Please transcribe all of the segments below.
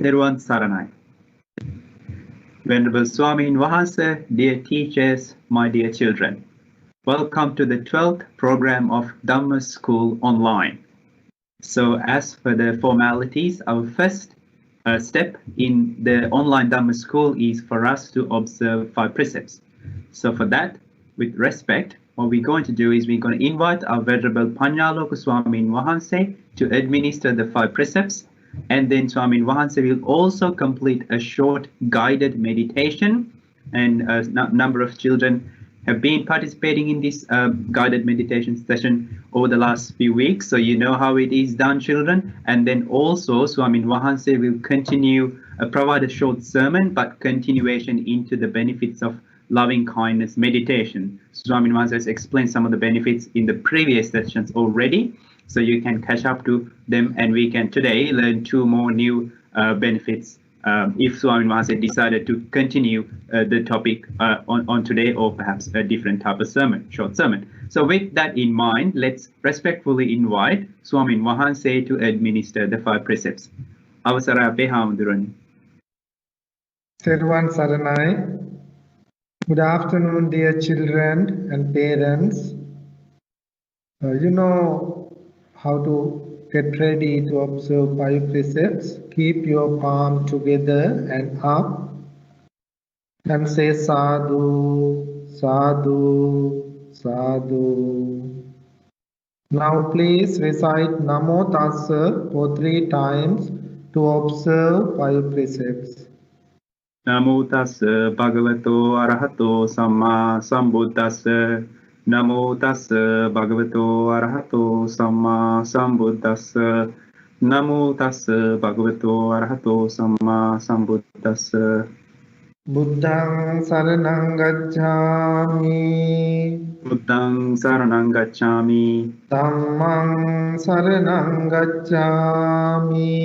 Therwan Saranai. Venerable Swami Wahanse, dear teachers, my dear children, welcome to the 12th program of Dhamma School Online. So as for the formalities, our first step in the online Dhamma School is for us to observe 5 precepts. So for that, with respect, what we're going to do is we're going to invite our Venerable Panyaloka Swami Wahanse to administer the 5 precepts, and then Swami Wahanse will also complete a short guided meditation, and a number of children have been participating in this guided meditation session over the last few weeks, so you know how it is done, children. And then also Swami Wahanse will continue, provide a short sermon, but continuation into the benefits of loving kindness meditation. Swami Wahanse has explained some of the benefits in the previous sessions already, so you can catch up to them, and we can today learn 2 more new benefits if Swami Wahanse decided to continue the topic on today, or perhaps a different type of sermon, short sermon. So with that in mind, let's respectfully invite Swami Wahanse to administer the 5 precepts. Avasara Aphe Haamuduran. Therwan Saranai. Good afternoon, dear children and parents. You know how to get ready to observe 5 precepts. Keep your palm together and up and say sadhu, sadhu, sadhu. Now please recite Namo Tassa for 3 times to observe 5 precepts. Namo Tassa Bhagavato Arahato Samma Sambuddhassa. Namo Tassa Bhagavato Arahato Samma Sambuddhassa. Namo Tassa Bhagavato Arahato Samma Sambuddhassa. Buddhang Saranang Gacchami. Buddhang Saranang Gacchami. Dhammang Saranang Gacchami.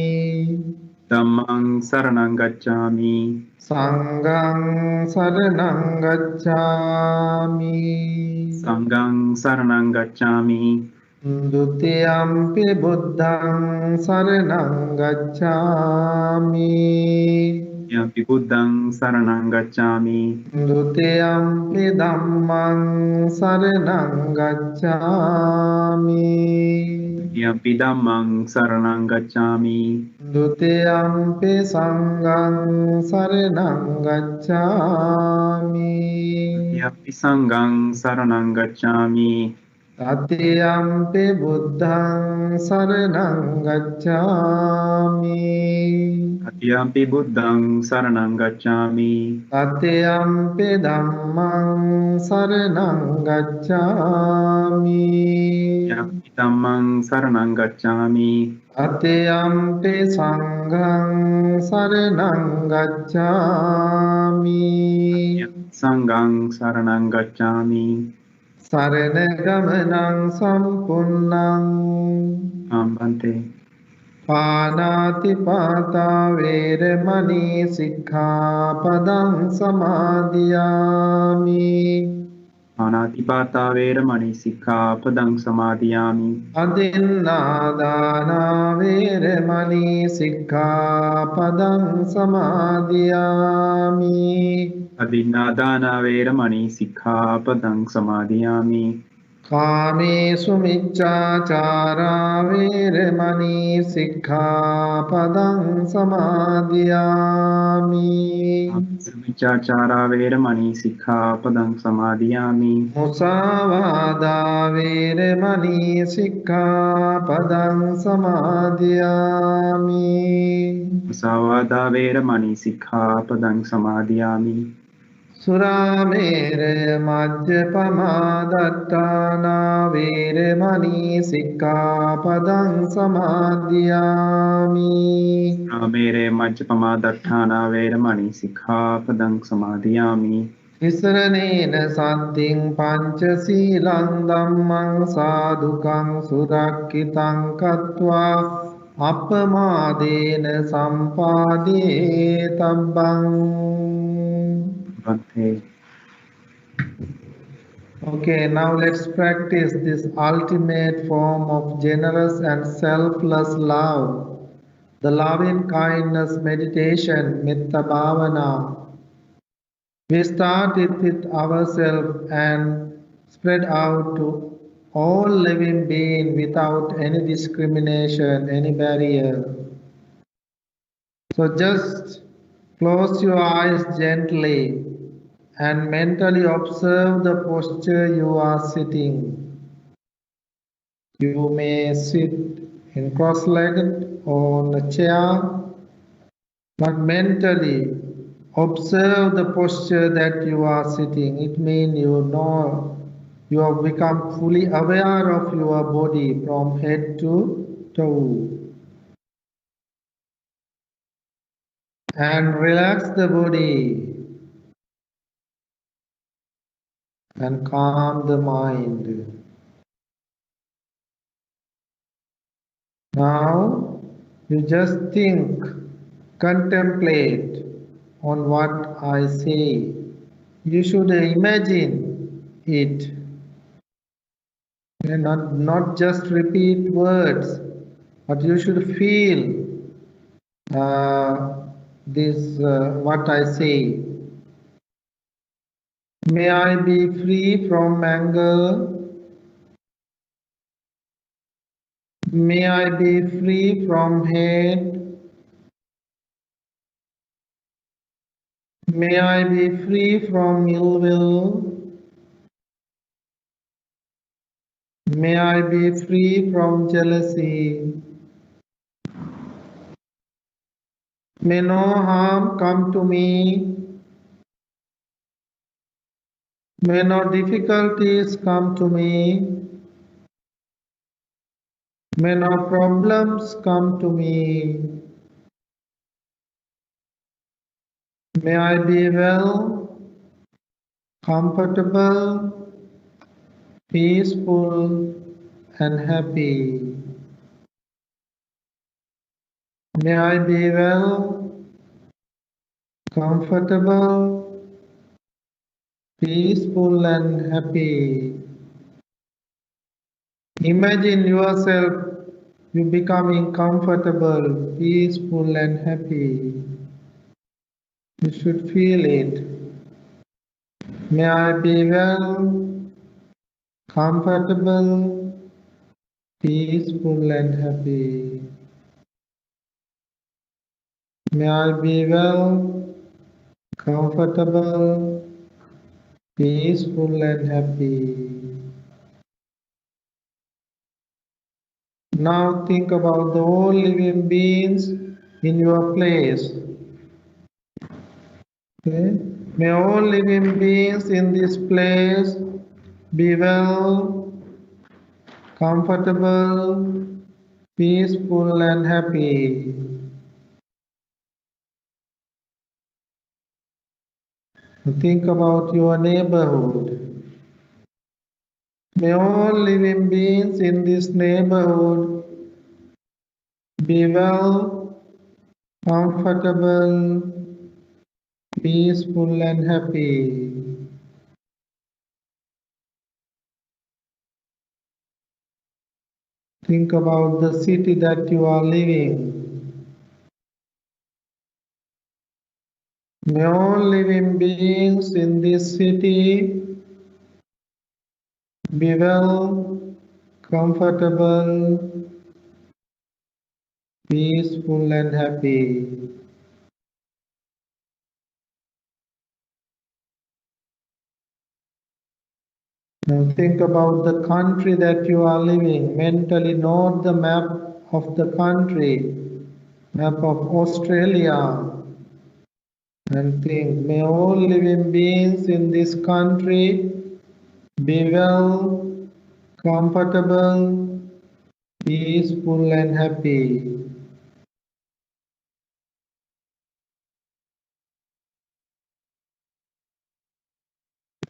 Dhammang Saranang Gacchami. Sanghang Saranang Gacchami. Sanghang Saranang Gacchami. Dutiyampi Buddhang Saranang Gacchami. Yampi Buddhang Saranang Gacchami. Dutiyampi Dhammang Saranang Gacchami. Yampi Dhammang Saranang Gacchami. Dutiyampi Sanghang Saranang Gacchami. Yampi Sanghang Saranang Gacchami. Tatiyampi Buddhang Saranang Gacchami. Tatiyampi Buddhang Saranang Gacchami. Tatiyampi Dhammang Saranang Gacchami. Yampi Dhammang Saranang Gacchami. Tatiyampi Sanghang Saranang Gacchami. Sanghang Saranang Gacchami. Sarana-gamanang sampunnang. Bhante. Pānātipātā vēremani sikkhapadang samadhiyāmi. Pānātipātā vēremani sikkhapadang samadhiyāmi. Adinnādānā vēremani sikkhapadang samadhiyāmi. Adinnādāna vēremani sikkhapadang samadhiyāmi. Kāmesu miccācārā vēremani sikkhapadang samadhiyāmi. Miccācārā vēremani sikkhapadang samadhiyāmi. Musāvādā vēremani sikkhapadang samadhiyāmi. Musāvādā vēremani sikkhapadang samadhiyāmi. Suramere majjapamā dattānā vēremani sikkhapadang samadhiyāmi. Suramere majjapamā dattānā vēremani sikkhapadang samadhiyāmi. Visaranena saddhiṃ pañcasīlaṃ dhammang sādhukang surakkitaṃ kattvā appamādena sampādētabbang. Okay, now let's practice this ultimate form of generous and selfless love the loving kindness meditation, Metta Bhavana. We start it with ourselves and spread out to all living beings without any discrimination, any barrier. So just close your eyes gently and mentally observe the posture you are sitting. You may sit in cross-legged or on a chair, but mentally observe the posture that you are sitting. It means you know you have become fully aware of your body from head to toe. And relax the body and calm the mind. Now you just think, contemplate on what I say. You should imagine it. And not just repeat words, but you should feel this what I say. May I be free from anger. May I be free from hate. May I be free from ill will. May I be free from jealousy. May no harm come to me. May no difficulties come to me. May no problems come to me. May I be well, comfortable, peaceful, and happy. May I be well, comfortable, peaceful, and happy. Imagine yourself you becoming comfortable, peaceful, and happy. You should feel it. May I be well, comfortable, peaceful, and happy. May I be well, comfortable, peaceful, and happy. Now think about the all living beings in your place. Okay? May all living beings in this place be well, comfortable, peaceful, and happy. Think about your neighborhood. May all living beings in this neighborhood be well, comfortable, peaceful, and happy. Think about the city that you are living. May all living beings in this city be well, comfortable, peaceful, and happy. Now think about the country that you are living. Mentally note the map of the country, map of Australia, and think, may all living beings in this country be well, comfortable, peaceful, and happy.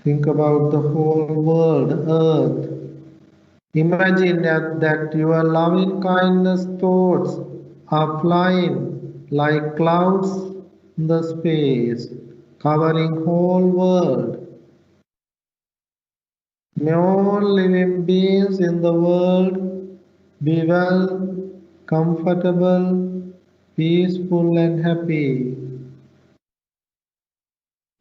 Think about the whole world, earth. Imagine that your loving kindness thoughts are flying like clouds in the space, covering whole world. May all living beings in the world be well, comfortable, peaceful and happy.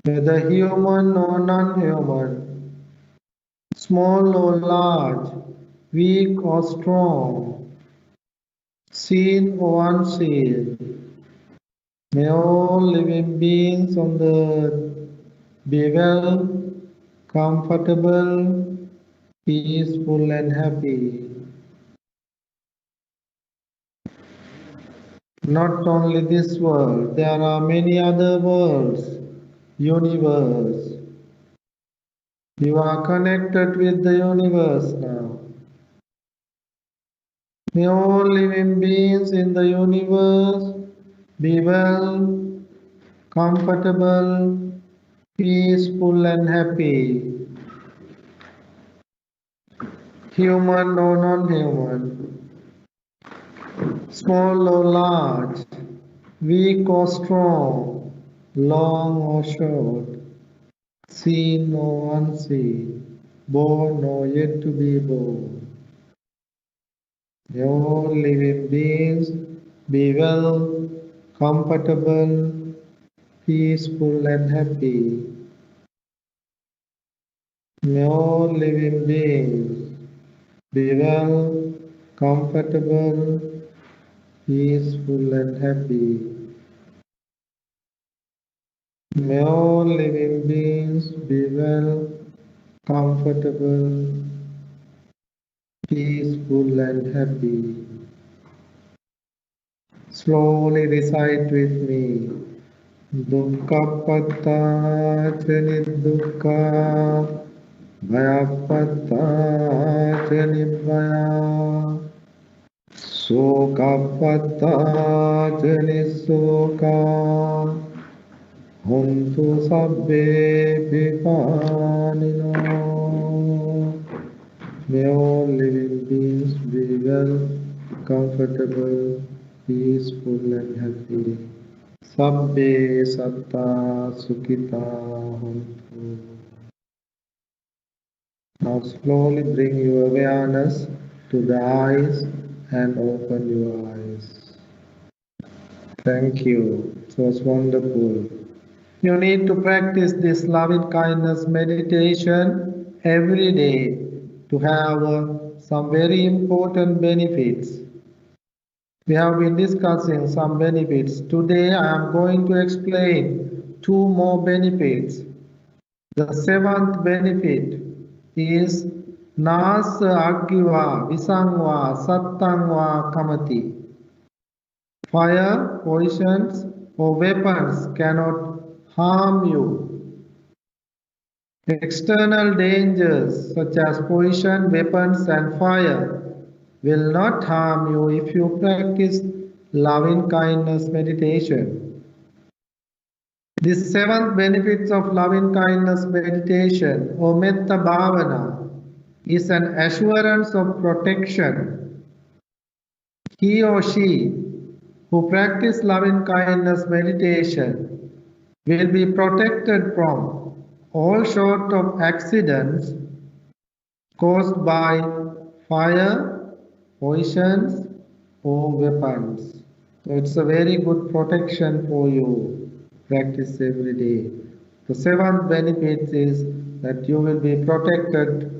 Whether human or non-human, small or large, weak or strong, seen or unseen, may all living beings on the earth be well, comfortable, peaceful and happy. Not only this world, there are many other worlds, universe. You are connected with the universe now. May all living beings in the universe be well, comfortable, peaceful and happy. Human or non-human, small or large, weak or strong, long or short, seen or unseen, born or yet to be born. May all living beings be well, comfortable, peaceful and happy. May all living beings be well, comfortable, peaceful and happy. May all living beings be well, comfortable, peaceful and happy. Slowly recite with me. Dukkhapatta Nidukkha Bhayapatta Nibhaya Sokapatta Nisoka Hontu Sabbe Pipanino. May all living beings be well, comfortable, peaceful and happy. Sabbe satta sukhita hontu. Now slowly bring your awareness to the eyes and open your eyes. Thank you. It was wonderful. You need to practice this loving kindness meditation every day to have some very important benefits. We have been discussing some benefits. Today I am going to explain two more benefits. The seventh benefit is Nasa Aggiva Visangva Sattangva Kamati. Fire, poisons or weapons cannot harm you. External dangers such as poison, weapons and fire will not harm you if you practice loving kindness meditation. The seventh benefits of loving kindness meditation or metta bhavana is an assurance of protection. He or she who practice loving kindness meditation will be protected from all sort of accidents caused by fire, poisons or weapons. So it's a very good protection for you. Practice every day. The seventh benefit is that you will be protected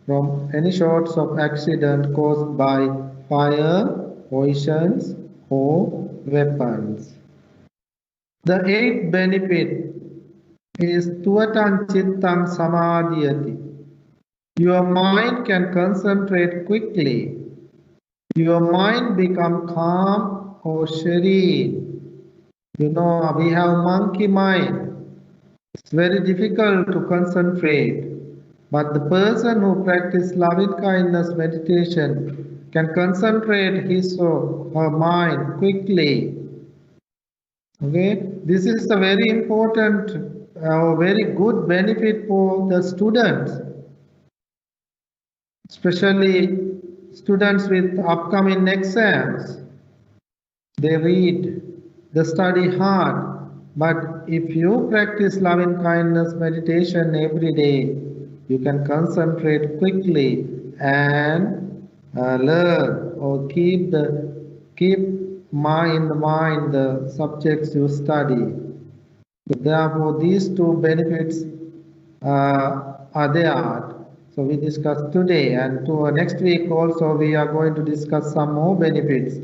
from any sorts of accident caused by fire, poisons or weapons. The eighth benefit is Tuvatam Chittam Samadhyati. Your mind can concentrate quickly. Your mind become calm or serene. You know, we have monkey mind. It's very difficult to concentrate. But the person who practices loving kindness meditation can concentrate his or her mind quickly. Okay, this is a very important, very good benefit for the students, especially students with upcoming exams. They read, they study hard, but if you practice loving kindness meditation every day, you can concentrate quickly and learn or keep mind, the subjects you study. So therefore, these two benefits are there. So we discussed today, and to next week also we are going to discuss some more benefits.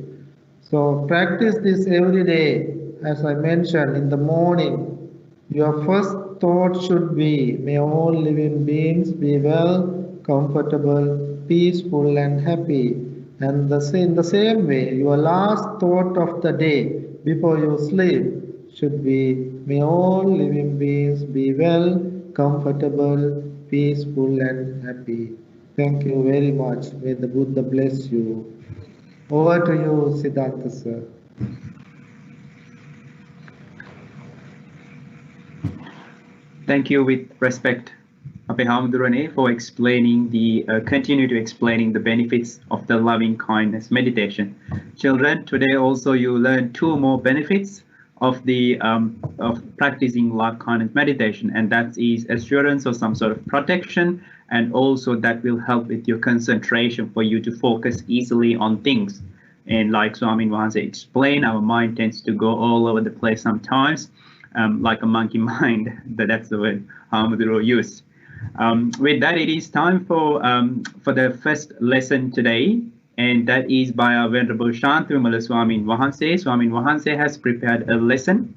So practice this every day. As I mentioned in the morning, your first thought should be, may all living beings be well, comfortable, peaceful and happy. And in the same way, your last thought of the day before you sleep should be, may all living beings be well, comfortable, peaceful and happy. Thank you very much. May the Buddha bless you. Over to you, Siddhartha sir. Thank you with respect, Ape Hamdurane, for explaining continue to explaining the benefits of the loving kindness meditation. Children, today also you learn 2 more benefits of practicing love kindness meditation, and that is assurance of some sort of protection, and also that will help with your concentration for you to focus easily on things. And like Swami Wahanse explained, our mind tends to go all over the place sometimes. Like a monkey mind, that's the word Hamduro used. With that, it is time for the first lesson today, and that is by our Venerable Shantivimala Swami Wahanse. Swami Wahanse has prepared a lesson.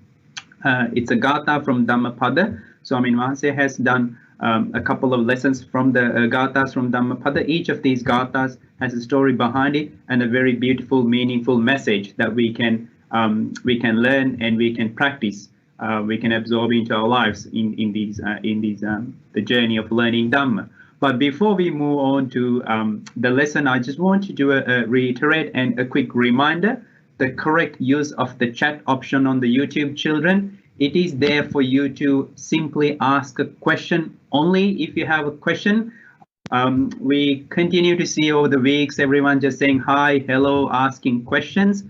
It's a Gatha from Dhammapada. Swami Wahanse has done a couple of lessons from the Gathas from Dhammapada. Each of these Gathas has a story behind it and a very beautiful, meaningful message that we can learn and we can practice. We can absorb into our lives in the journey of learning Dhamma. But before we move on to the lesson, I just want to do a reiterate and a quick reminder: the correct use of the chat option on the YouTube, children. It is there for you to simply ask a question only if you have a question. We continue to see over the weeks everyone just saying hi, hello, asking questions.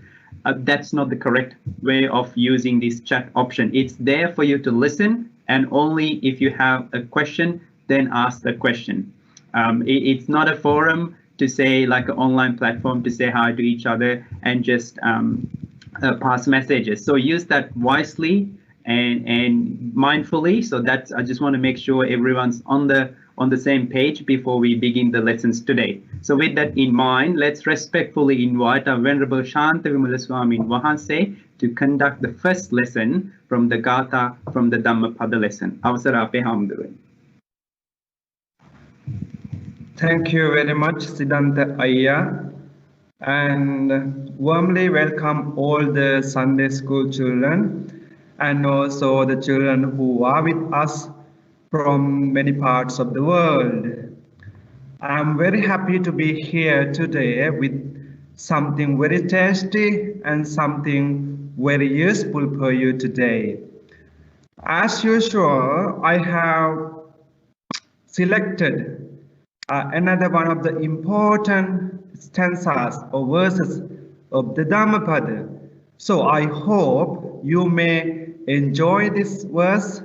That's not the correct way of using this chat option. It's there for you to listen, and only if you have a question, then ask the question. It's not a forum to say, like an online platform to say hi to each other and just pass messages. So use that wisely and mindfully. So that's, I just want to make sure everyone's on the same page before we begin the lessons today. So with that in mind, let's respectfully invite our Venerable Shantivimala Swami Wahanse to conduct the first lesson from the Gatha from the Dhammapada lesson. Avasara Ape Hamdurane. Thank you very much, Siddhanta Ayya, and warmly welcome all the Sunday school children and also the children who are with us from many parts of the world. I'm very happy to be here today with something very tasty and something very useful for you today. As usual, I have selected another one of the important stanzas or verses of the Dhammapada. So I hope you may enjoy this verse,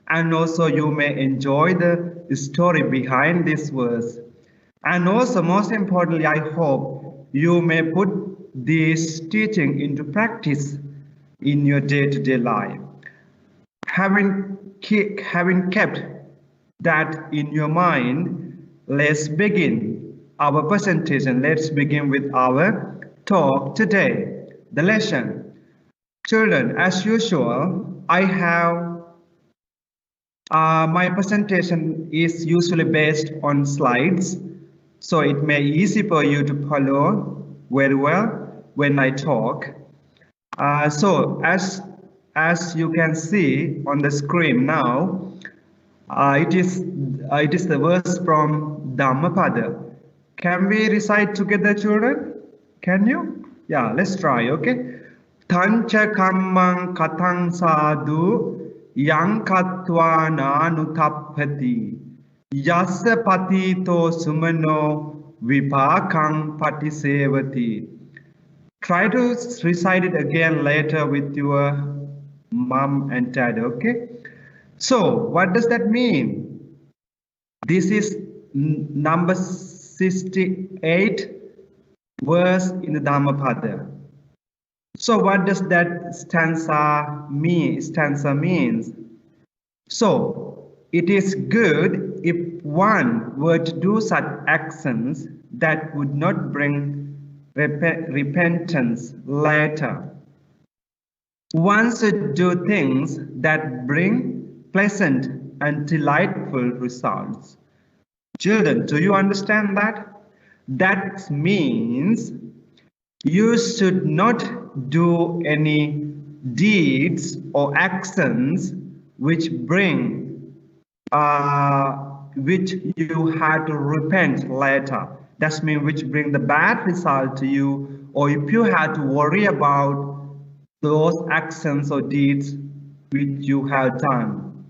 and also you may enjoy the story behind this verse. And also, most importantly, I hope you may put this teaching into practice in your day-to-day life. Having kept that in your mind, let's begin our presentation. Let's begin with our talk today, the lesson. Children, as usual, I have my presentation is usually based on slides, so it may be easy for you to follow very well when I talk. So as you can see on the screen now, it is the verse from Dhammapada. Can we recite together, children? Can you? Yeah, let's try, okay? Tancha kammang katang sadhu yang katva nanutappati yassa patito sumano vipakang patisevati. Try to recite it again later with your mom and dad, okay? So what does that mean? This is number 68 verse in the Dhammapada. So what does that stanza mean? Stanza means, so it is good if one were to do such actions that would not bring repentance later. One should do things that bring pleasant and delightful results. Children, do you understand that? That means you should not do any deeds or actions which bring, which you had to repent later. That means which bring the bad result to you, or if you had to worry about those actions or deeds which you have done.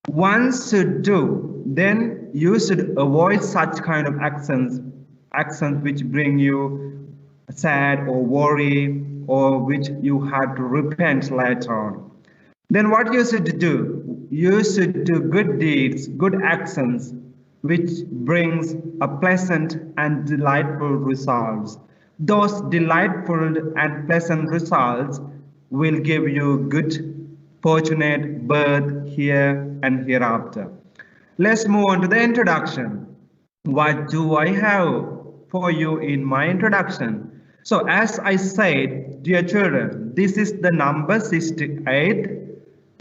One should do, then you should avoid such kind of actions which bring you sad or worry, or which you have to repent later on. Then what you should do? You should do good deeds, good actions, which brings a pleasant and delightful results. Those delightful and pleasant results will give you good, fortunate birth here and hereafter. Let's move on to the introduction. What do I have for you in my introduction? So as I said, dear children, this is the number 68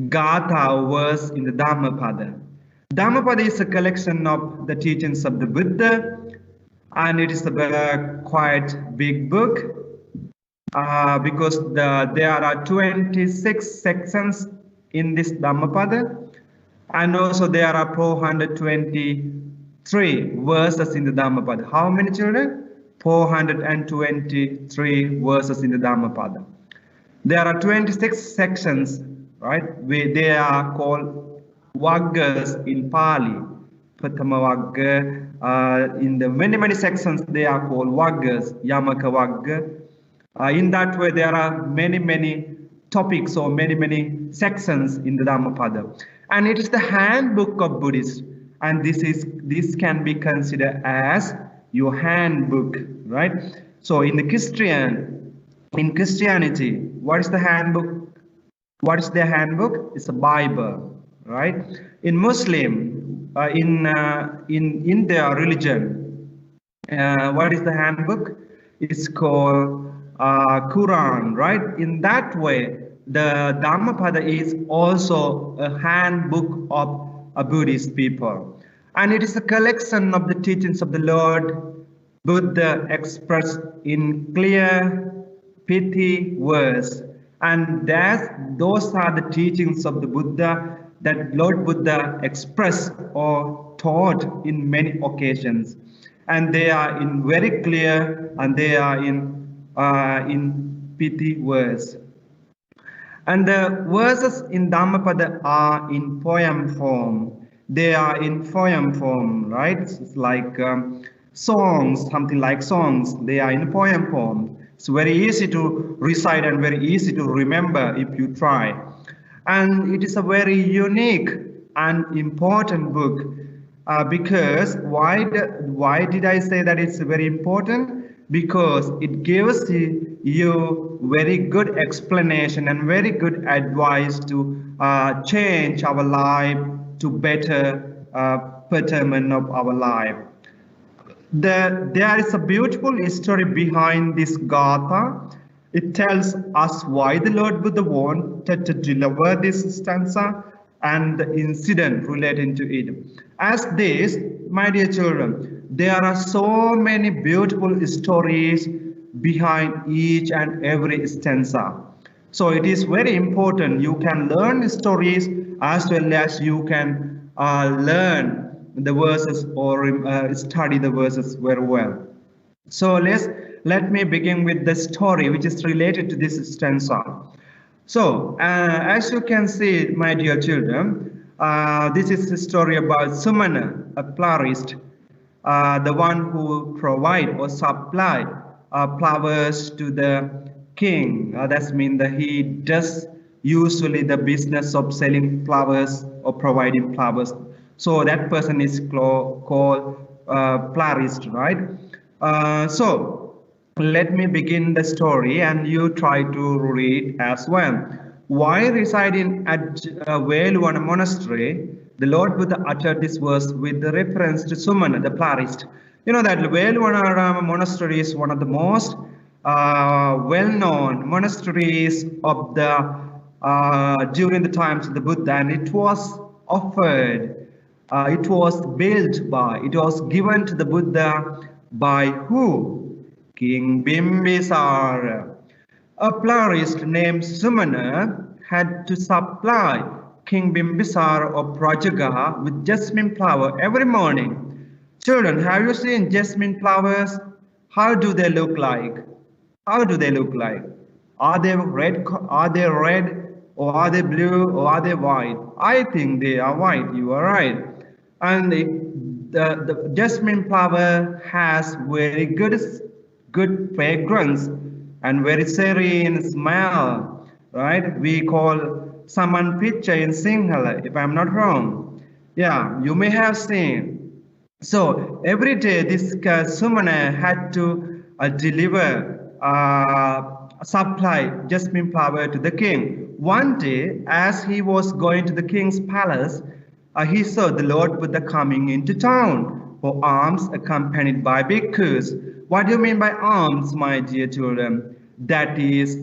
Gatha verse in the Dhammapada. Dhammapada is a collection of the teachings of the Buddha, and it is a quite big book because there are 26 sections in this Dhammapada, and also there are 423 verses in the Dhammapada. How many children? 423 verses in the Dhammapada. There are 26 sections, right? They are called Vaggas in Pali. Prathama Vagga. In the many sections, they are called Vaggas, Yamaka Vagga. In that way, there are many topics or many sections in the Dhammapada. And it is the Handbook of Buddhist. And this can be considered as your handbook, right? So in Christianity, what is the handbook? What is the handbook? It's a Bible, right? In Muslim, in their religion, what is the handbook? It's called Quran, right? In that way, the Dhammapada is also a handbook of a Buddhist people. And it is a collection of the teachings of the Lord Buddha expressed in clear, pithy words. And those are the teachings of the Buddha that Lord Buddha expressed or taught in many occasions. And they are in very clear, and they are in pithy words. And the verses in Dhammapada are in poem form. They are in poem form, right? It's like songs, something like songs. They are in poem form. It's very easy to recite and very easy to remember if you try. And it is a very unique and important book because why did I say that it's very important? Because it gives you very good explanation and very good advice to change our life to better betterment of our life. There is a beautiful story behind this Gatha. It tells us why the Lord Buddha wanted to deliver this stanza and the incident relating to it. As this, my dear children, there are so many beautiful stories behind each and every stanza. So it is very important you can learn stories as well as you can learn the verses or study the verses very well. So let me begin with the story which is related to this stanza. So as you can see, my dear children, this is a story about Sumana, a florist, the one who provide or supply flowers to the king. That means that he does usually the business of selling flowers or providing flowers. So that person is called florist, right? So let me begin the story and you try to read as well. While residing at Veluvana Monastery, the Lord Buddha uttered this verse with the reference to Sumana, the pluralist. You know that Veluvana Monastery is one of the most well-known monasteries of the during the times of the Buddha, and it was offered, it was given to the Buddha by who? King Bimbisara. A pluralist named Sumana had to supply King Bimbisara of Prajaga with jasmine flower every morning. Children, have you seen jasmine flowers? How do they look like? How do they look like? Are they red? Are they red? Or are they blue? Or are they white? I think they are white. You are right. And the jasmine flower has very good fragrance and very serene smell, right? We call Saman Picha in Sinhala, if I'm not wrong. Yeah, you may have seen. So every day this Sumana had to deliver supply jasmine flower to the king. One day, as he was going to the king's palace, he saw the Lord Buddha coming into town for alms accompanied by bhikkhus. What do you mean by alms, my dear children? That is,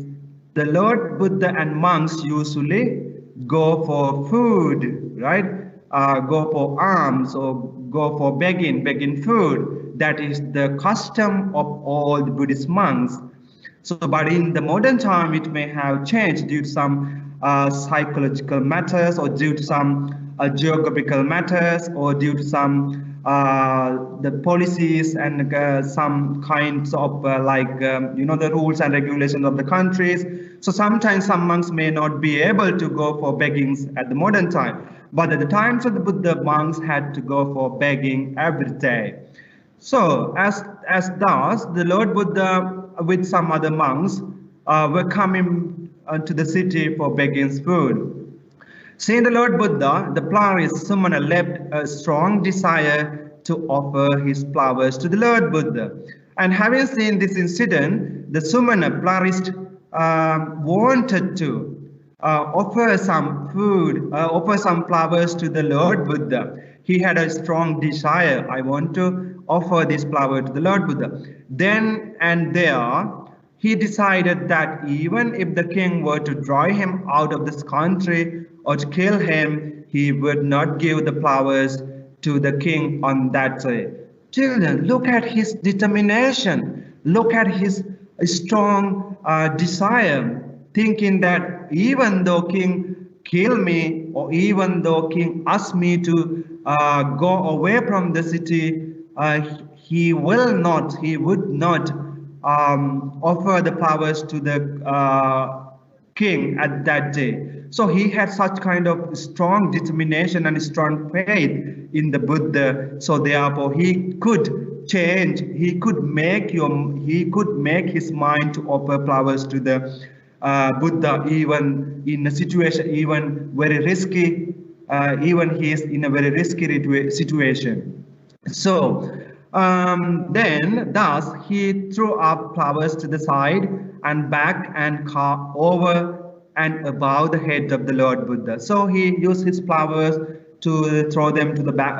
the Lord Buddha and monks usually go for food, right? Go for alms or go for begging food. That is the custom of all the Buddhist monks. So, but in the modern time, it may have changed due to some psychological matters or due to some geographical matters or due to some the policies and some kinds of the rules and regulations of the countries. So sometimes some monks may not be able to go for beggings at the modern time, but at the times of the Buddha, monks had to go for begging every day. So as thus the Lord Buddha with some other monks were coming to the city for begging food. Seeing the Lord Buddha, the pluralist Sumana left a strong desire to offer his flowers to the Lord Buddha. And having seen this incident, the Sumana pluralist wanted to offer some food, offer some flowers to the Lord Buddha. He had a strong desire. I want to offer this flower to the Lord Buddha. Then and there, he decided that even if the king were to drive him out of this country or to kill him, he would not give the flowers to the king on that day. Children, look at his determination. Look at his strong desire, thinking that even though king kill me or even though king ask me to go away from the city, he would not offer the flowers to the king at that day. So he had such kind of strong determination and strong faith in the Buddha. So therefore he could change, he could make his mind to offer flowers to the Buddha even in a situation even very risky, even he is in a very risky situation. So then thus he threw up flowers to the side and back and over and above the head of the Lord Buddha. So he used his flowers to throw them to the back,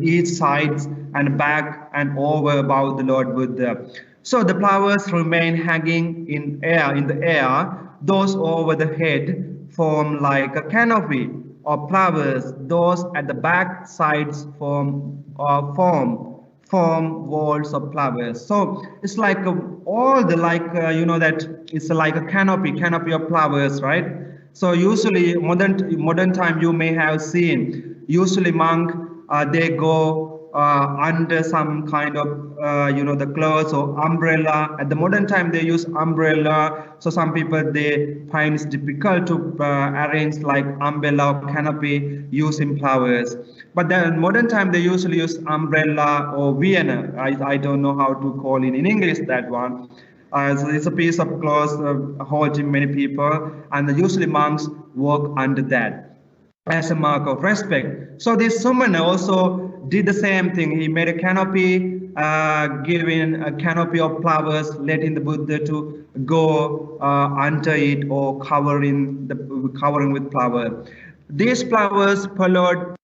each sides and back and over above the Lord Buddha. So the flowers remain hanging in the air. Those over the head form like a canopy of flowers. Those at the back sides form walls of flowers. So it's like that it's like a canopy of flowers, right? So usually modern time you may have seen, usually monk they go under some kind of the clothes or umbrella. At the modern time they use umbrella, so some people they find it's difficult to arrange like umbrella or canopy using flowers. But then modern time they usually use umbrella or Vienna. I don't know how to call it in English that one. So it's a piece of cloth holding many people, and usually monks walk under that as a mark of respect. So this Sumana also did the same thing. He made a canopy, giving a canopy of flowers, letting the Buddha to go under it or covering with flower. These flowers followed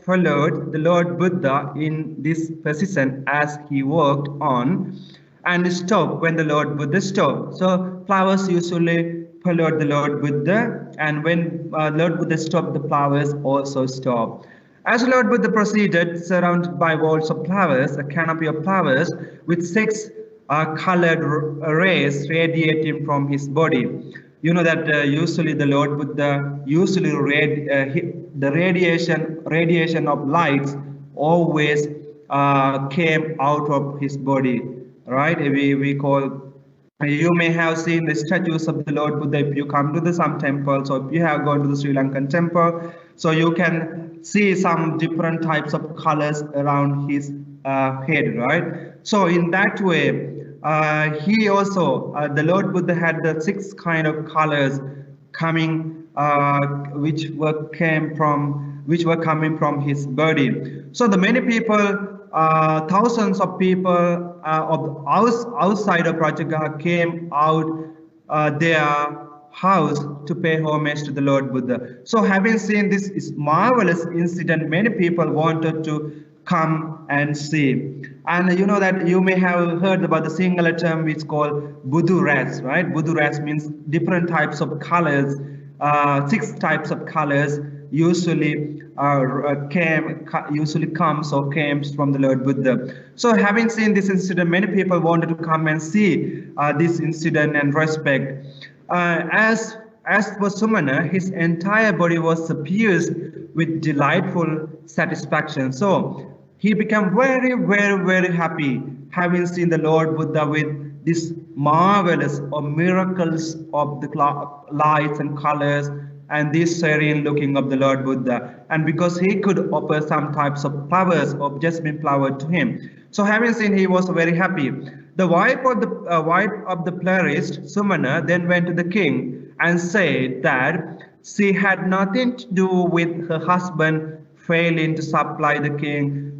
the Lord Buddha in this position as he walked on, and stopped when the Lord Buddha stopped. So flowers usually followed the Lord Buddha, and when Lord Buddha stopped, the flowers also stopped. As Lord Buddha proceeded, surrounded by walls of flowers, a canopy of flowers with 6 colored rays radiating from his body. You know that usually the Lord Buddha usually the radiation of lights always came out of his body, right? We call. You may have seen the statues of the Lord Buddha if you come to some temples, or if you have gone to the Sri Lankan temple, so you can see some different types of colors around his head, right? So in that way, he also, the Lord Buddha had the 6 kind of colors coming, which were coming from his body. So the many people, thousands of people outside of Rajagaha came out their house to pay homage to the Lord Buddha. So having seen this marvelous incident, many people wanted to come and see. And you know that you may have heard about the singular term which is called Buddhu rats, right? Buddhu rats means different types of colors, 6 types of colors usually comes from the Lord Buddha. So having seen this incident, many people wanted to come and see this incident and respect. As for Sumana, his entire body was suffused with delightful satisfaction. So he became very, very, very happy having seen the Lord Buddha with this marvelous or miracles of the lights and colors, and this serene looking of the Lord Buddha. And because he could offer some types of flowers of jasmine flower to him, so having seen, he was very happy. The wife of the florist, Sumana, then went to the king and said that she had nothing to do with her husband failing to supply the king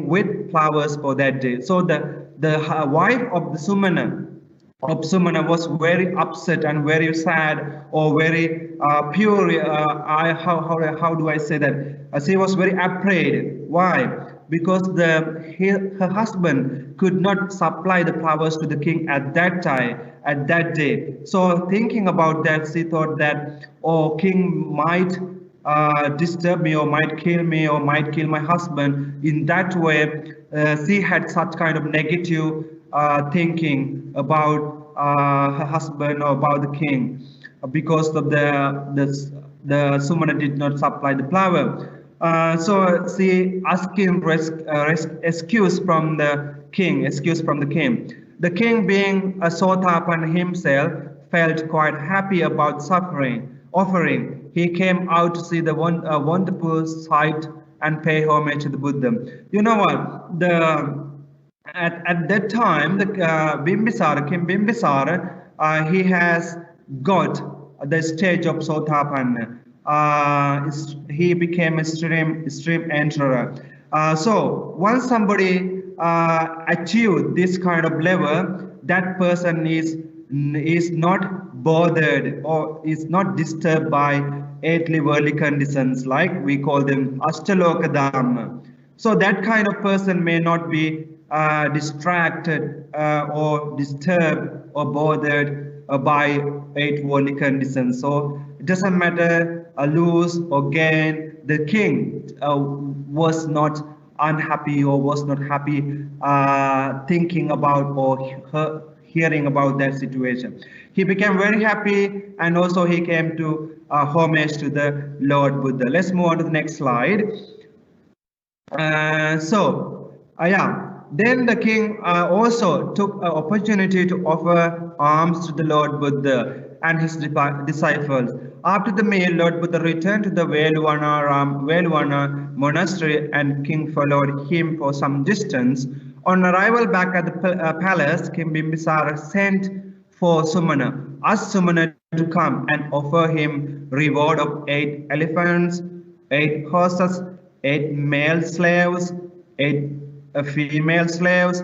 with flowers for that day. So the wife of the Sumana was very upset and very sad, or very how do I say that? She was very afraid. Why? Because her husband could not supply the flowers to the king at that day. So thinking about that, she thought that, oh, king might disturb me, or might kill me, or might kill my husband. In that way, she had such kind of negative thinking about her husband or about the king, because of the Sumana did not supply the flower. So she asking excuse from the king. The king, being a Sotapan himself, felt quite happy about offering. He came out to see the wonderful sight and pay homage to the Buddha. You know what? At that time, the King Bimbisara, he has got the stage of Sotapanna. He became a stream enterer. So once somebody achieved this kind of level, that person is not bothered or is not disturbed by 8 worldly conditions, like we call them Ashtaloka Dhamma. So that kind of person may not be distracted or disturbed or bothered by 8 worldly conditions. So it doesn't matter lose or gain. The king was not unhappy or was not happy thinking about or hearing about that situation. He became very happy, and also he came to homage to the Lord Buddha. Let's move on to the next slide. Then the king also took an opportunity to offer alms to the Lord Buddha and his disciples. After the meal, Lord Buddha returned to the Velwana monastery, and king followed him for some distance. On arrival back at the palace, King Bimbisara sent for Sumana, asked Sumana to come and offer him reward of 8 elephants, 8 horses, 8 male slaves, 8 female slaves,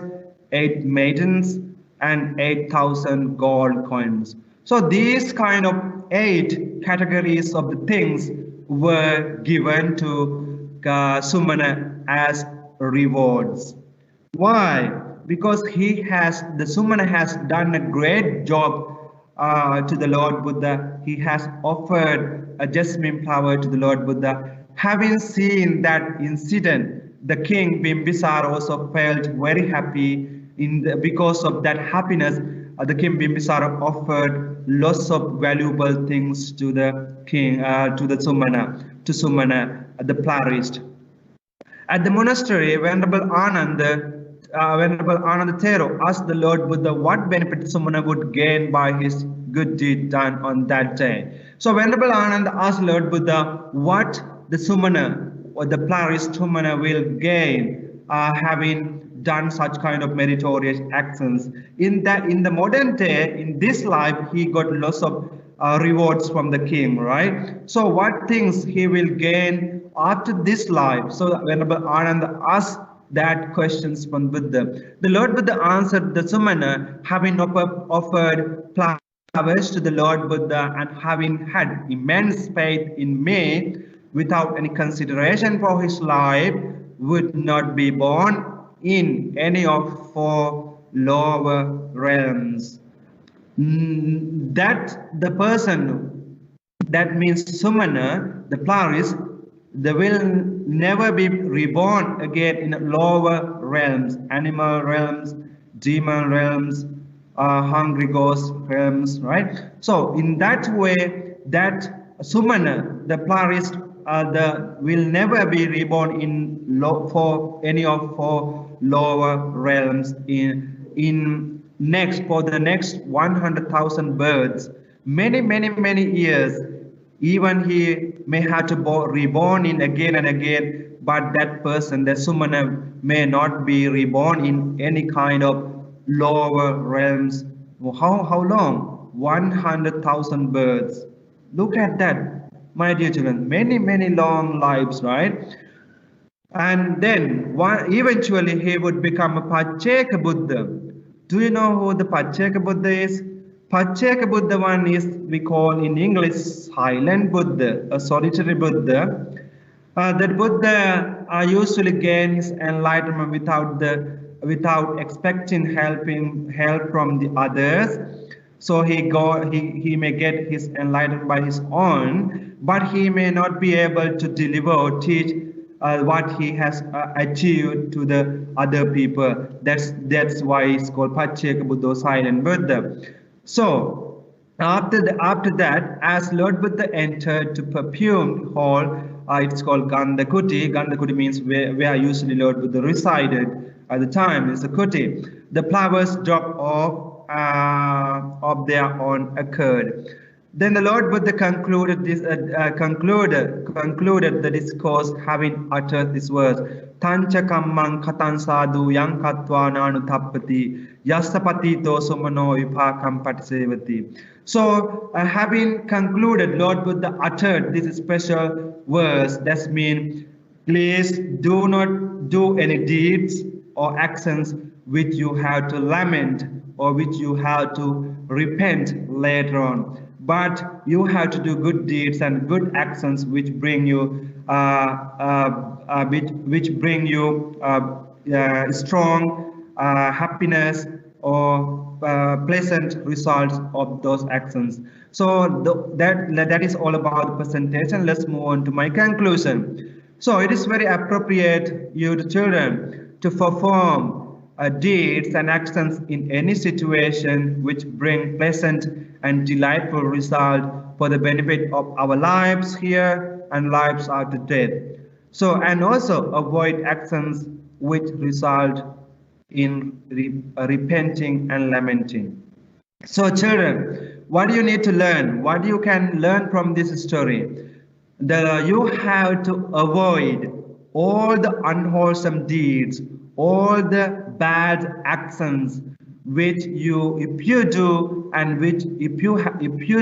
8 maidens, and 8,000 gold coins. So these kind of 8 categories of the things were given to Sumana as rewards. Why? Because the Sumana has done a great job to the Lord Buddha. He has offered a jasmine flower to the Lord Buddha. Having seen that incident, the king Bimbisara also felt very happy. Because of that happiness, the king Bimbisara offered lots of valuable things to the king, to Sumana, the pluralist. At the monastery, Venerable Ananda Thero asked the Lord Buddha what benefit Sumana would gain by his good deed done on that day. So Venerable Ananda asked Lord Buddha what the Sumana or the pluralist Sumana will gain having done such kind of meritorious actions. In the modern day, in this life, he got lots of rewards from the king, right? So what things he will gain after this life? So Venerable Ananda asked that questions from Buddha. The Lord Buddha answered the Sumana, having offered flowers to the Lord Buddha and having had immense faith in me, without any consideration for his life, would not be born in any of 4 lower realms. That the person, that means Sumana, the pluralist, they will never be reborn again in lower realms, animal realms, demon realms, hungry ghost realms, right? So in that way, that Sumana, the pluralist, will never be reborn in for any of 4 lower realms for the next 100,000 births. Many years, even he may have to reborn in again and again, but that person, the Sumana, may not be reborn in any kind of lower realms. How long? 100,000 births. Look at that, my dear children. Many long lives, right? And then eventually he would become a Pacceka Buddha. Do you know who the Pacceka Buddha is? Pacceka Buddha one is, we call in English, silent Buddha, a solitary Buddha. That Buddha usually gain his enlightenment without expecting help from the others. So he may get his enlightenment by his own, but he may not be able to deliver or teach what he has achieved to the other people. That's why it's called Pacceka Buddha, silent Buddha. So after that, as Lord Buddha entered to perfumed hall, it's called Gandhakuti. Gandhakuti means where usually Lord Buddha resided at the time. It's a kuti. The flowers dropped off of their own accord. Then the Lord Buddha concluded the discourse, having uttered these words: Tancha kammang katan sadhu yang katva nanu tappati yasapati dosumano vipakam patisevati. So having concluded, Lord Buddha uttered this special words. That means, please do not do any deeds or actions which you have to lament or which you have to repent later on. But you have to do good deeds and good actions which bring you strong happiness or pleasant results of those actions. So that is all about the presentation. Let's move on to my conclusion. So it is very appropriate, you the children, to perform deeds and actions in any situation which bring pleasant and delightful result for the benefit of our lives here and lives after death. So, and also avoid actions which result in repenting and lamenting. So children, what do you need to learn? What you can learn from this story? You have to avoid all the unwholesome deeds, all the bad actions which if you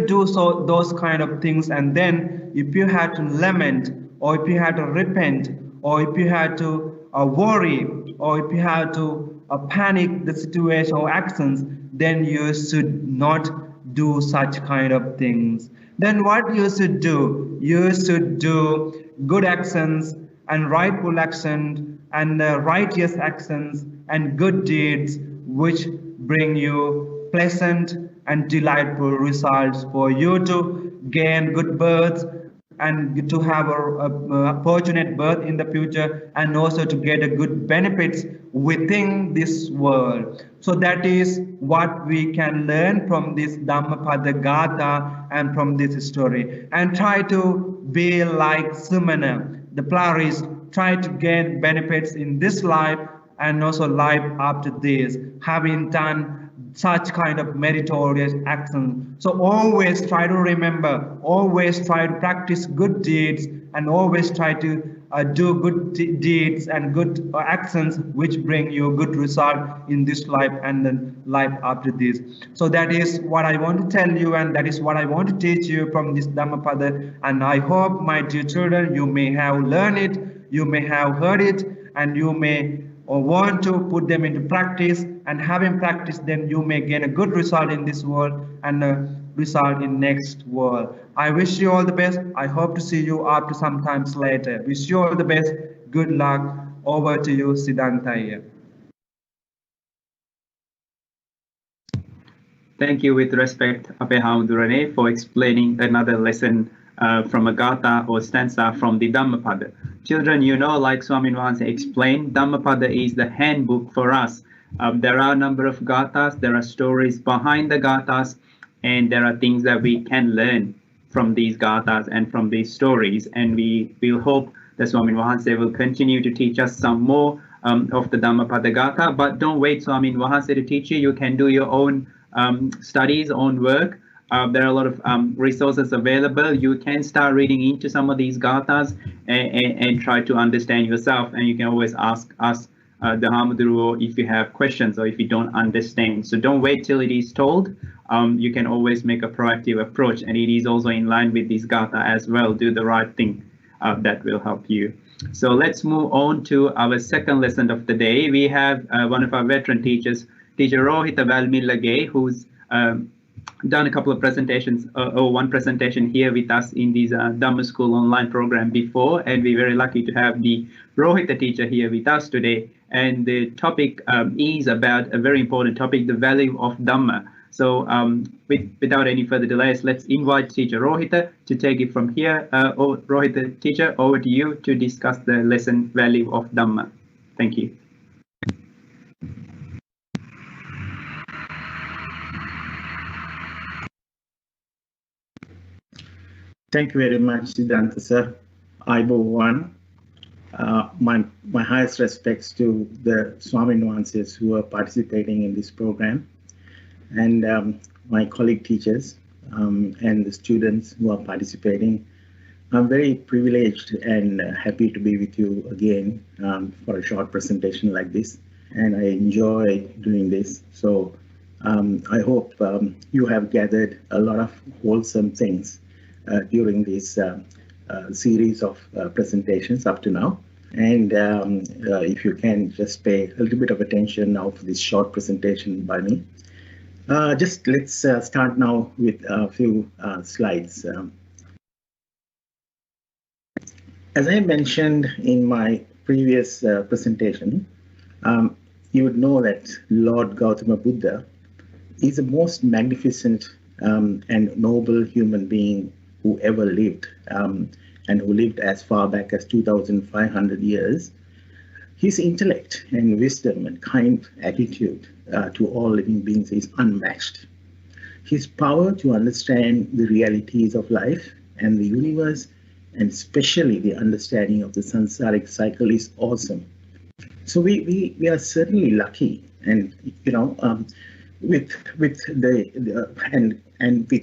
do those kind of things, and then if you have to lament or if you have to repent or if you had to worry, or if you had to panic the situation or actions, then you should not do such kind of things. Then what you should do? You should do good actions and rightful actions and righteous actions and good deeds which bring you pleasant and delightful results for you to gain good birth and to have a fortunate birth in the future, and also to get a good benefits within this world. So that is what we can learn from this Dhammapada Gatha and from this story, and try to be like Sumana, the florist, try to gain benefits in this life and also life after this, having done such kind of meritorious actions. So always try to remember, always try to practice good deeds, and always try to do good deeds and good actions which bring you good result in this life and then life after this. So that is what I want to tell you, and that is what I want to teach you from this Dhammapada. And I hope, my dear children, you may have learned it, you may have heard it, and you may or want to put them into practice, and having practiced them, you may get a good result in this world and a result in next world. I wish you all the best. I hope to see you after some times later. Wish you all the best. Good luck. Over to you, Siddhanta. Thank you with respect, Ape Hamdurane, for explaining another lesson from a gatha or stanza from the Dhammapada. Children, you know, like Swamin Wahanse explained, Dhammapada is the handbook for us. There are a number of gathas, there are stories behind the gathas, and there are things that we can learn from these gathas and from these stories. And we will hope that Swamin Wahanse will continue to teach us some more of the Dhammapada Gatha. But don't wait Swamin Wahanse to teach you. You can do your own studies, own work. There are a lot of resources available. You can start reading into some of these gathas and try to understand yourself. And you can always ask us, the Hamuduru, if you have questions or if you don't understand. So don't wait till it is told. You can always make a proactive approach, and it is also in line with this gatha as well. Do the right thing. That will help you. So let's move on to our second lesson of the day. We have one of our veteran teachers, Teacher Rohita Valmillage, who's done a couple of presentations, or one presentation here with us in this Dhamma School online program before, and we're very lucky to have the Rohita teacher here with us today. And the topic is about a very important topic, the value of Dhamma. So without any further delays, let's invite Teacher Rohita to take it from here. Rohita teacher, over to you to discuss the lesson value of Dhamma. Thank you. Thank you very much, Siddhanta sir. Aibo1. My highest respects to the Swamin Wahanses who are participating in this program, and my colleague teachers and the students who are participating. I'm very privileged and happy to be with you again for a short presentation like this, and I enjoy doing this. So I hope you have gathered a lot of wholesome things during this series of presentations up to now. And if you can just pay a little bit of attention now for this short presentation by me. Just let's start now with a few slides. As I mentioned in my previous presentation, you would know that Lord Gautama Buddha is the most magnificent and noble human being who ever lived, and who lived as far back as 2,500 years. His intellect and wisdom and kind attitude to all living beings is unmatched. His power to understand the realities of life and the universe, and especially the understanding of the samsaric cycle, is awesome. So we are certainly lucky, and you know, with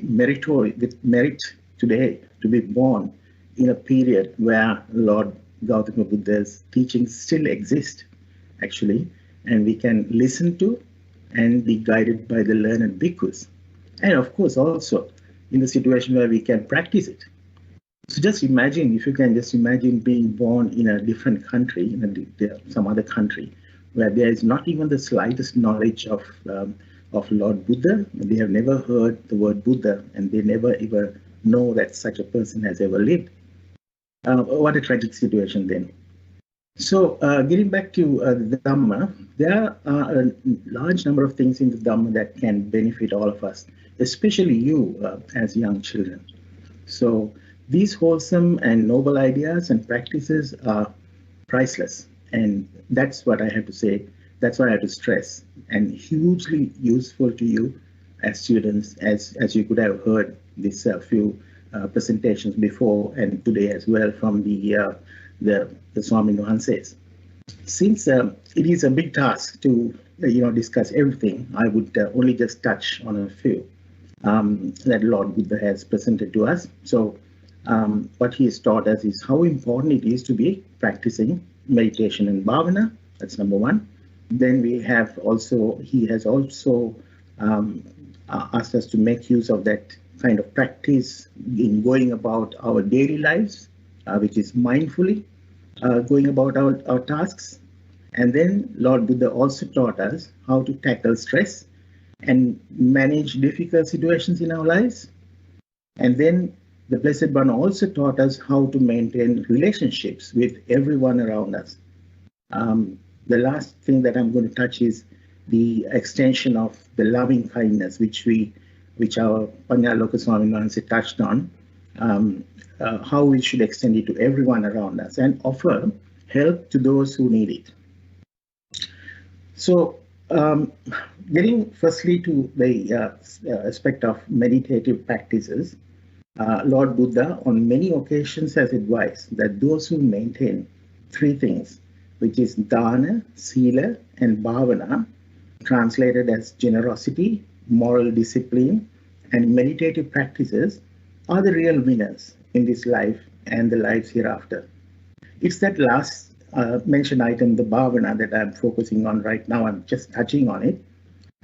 merit today to be born in a period where Lord Gautama Buddha's teachings still exist, actually, and we can listen to and be guided by the learned bhikkhus. And of course, also in the situation where we can practice it. So just imagine, if you can just imagine being born in a different country, in some other country, where there is not even the slightest knowledge of Lord Buddha. They have never heard the word Buddha, and they never ever know that such a person has ever lived. What a tragic situation then. So getting back to the Dhamma, there are a large number of things in the Dhamma that can benefit all of us, especially you as young children. So these wholesome and noble ideas and practices are priceless. And that's what I have to say. That's what I have to stress. And hugely useful to you as students, as you could have heard these few presentations before and today as well from the Swami Nuances. Since it is a big task to discuss everything, I would only just touch on a few that Lord Buddha has presented to us. So what he has taught us is how important it is to be practicing meditation and bhavana. That's number one. Then we have also, he has also asked us to make use of that kind of practice in going about our daily lives, which is mindfully going about our tasks. And then Lord Buddha also taught us how to tackle stress and manage difficult situations in our lives. And then the Blessed One also taught us how to maintain relationships with everyone around us. The last thing that I'm going to touch is the extension of the loving kindness, which our Panyaloka Swami Nuances touched on, how we should extend it to everyone around us and offer help to those who need it. So getting firstly to the aspect of meditative practices, Lord Buddha on many occasions has advised that those who maintain three things, which is dana, sila, and bhavana, translated as generosity, moral discipline, and meditative practices, are the real winners in this life and the lives hereafter. It's that last mentioned item, the bhavana, that I'm focusing on right now. I'm just touching on it,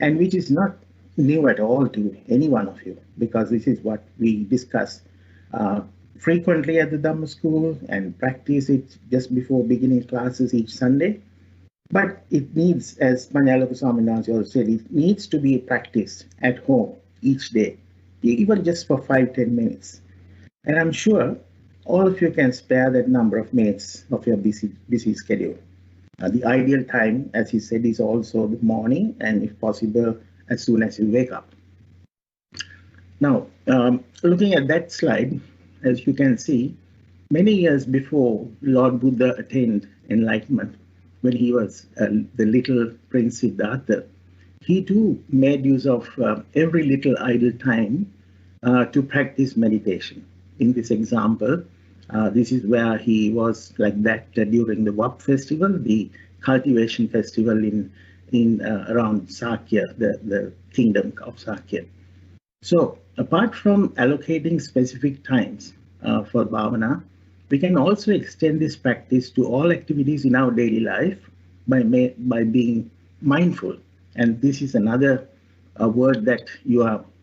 and which is not new at all to any one of you, because this is what we discuss frequently at the Dhamma School and practice it just before beginning classes each Sunday. But it needs, as Panyaloka Swami Nuances also said, it needs to be practiced at home each day, even just for 5-10 minutes. And I'm sure all of you can spare that number of minutes of your busy schedule. The ideal time, as he said, is also the morning, and if possible, as soon as you wake up. Now, looking at that slide, as you can see, many years before Lord Buddha attained enlightenment, when he was the little Prince Siddhartha, he too made use of every little idle time to practice meditation. In this example, this is where he was like that during the Wap festival, the cultivation festival in around Sakya, the kingdom of Sakya. So apart from allocating specific times for bhavana, we can also extend this practice to all activities in our daily life by being mindful. And this is another word that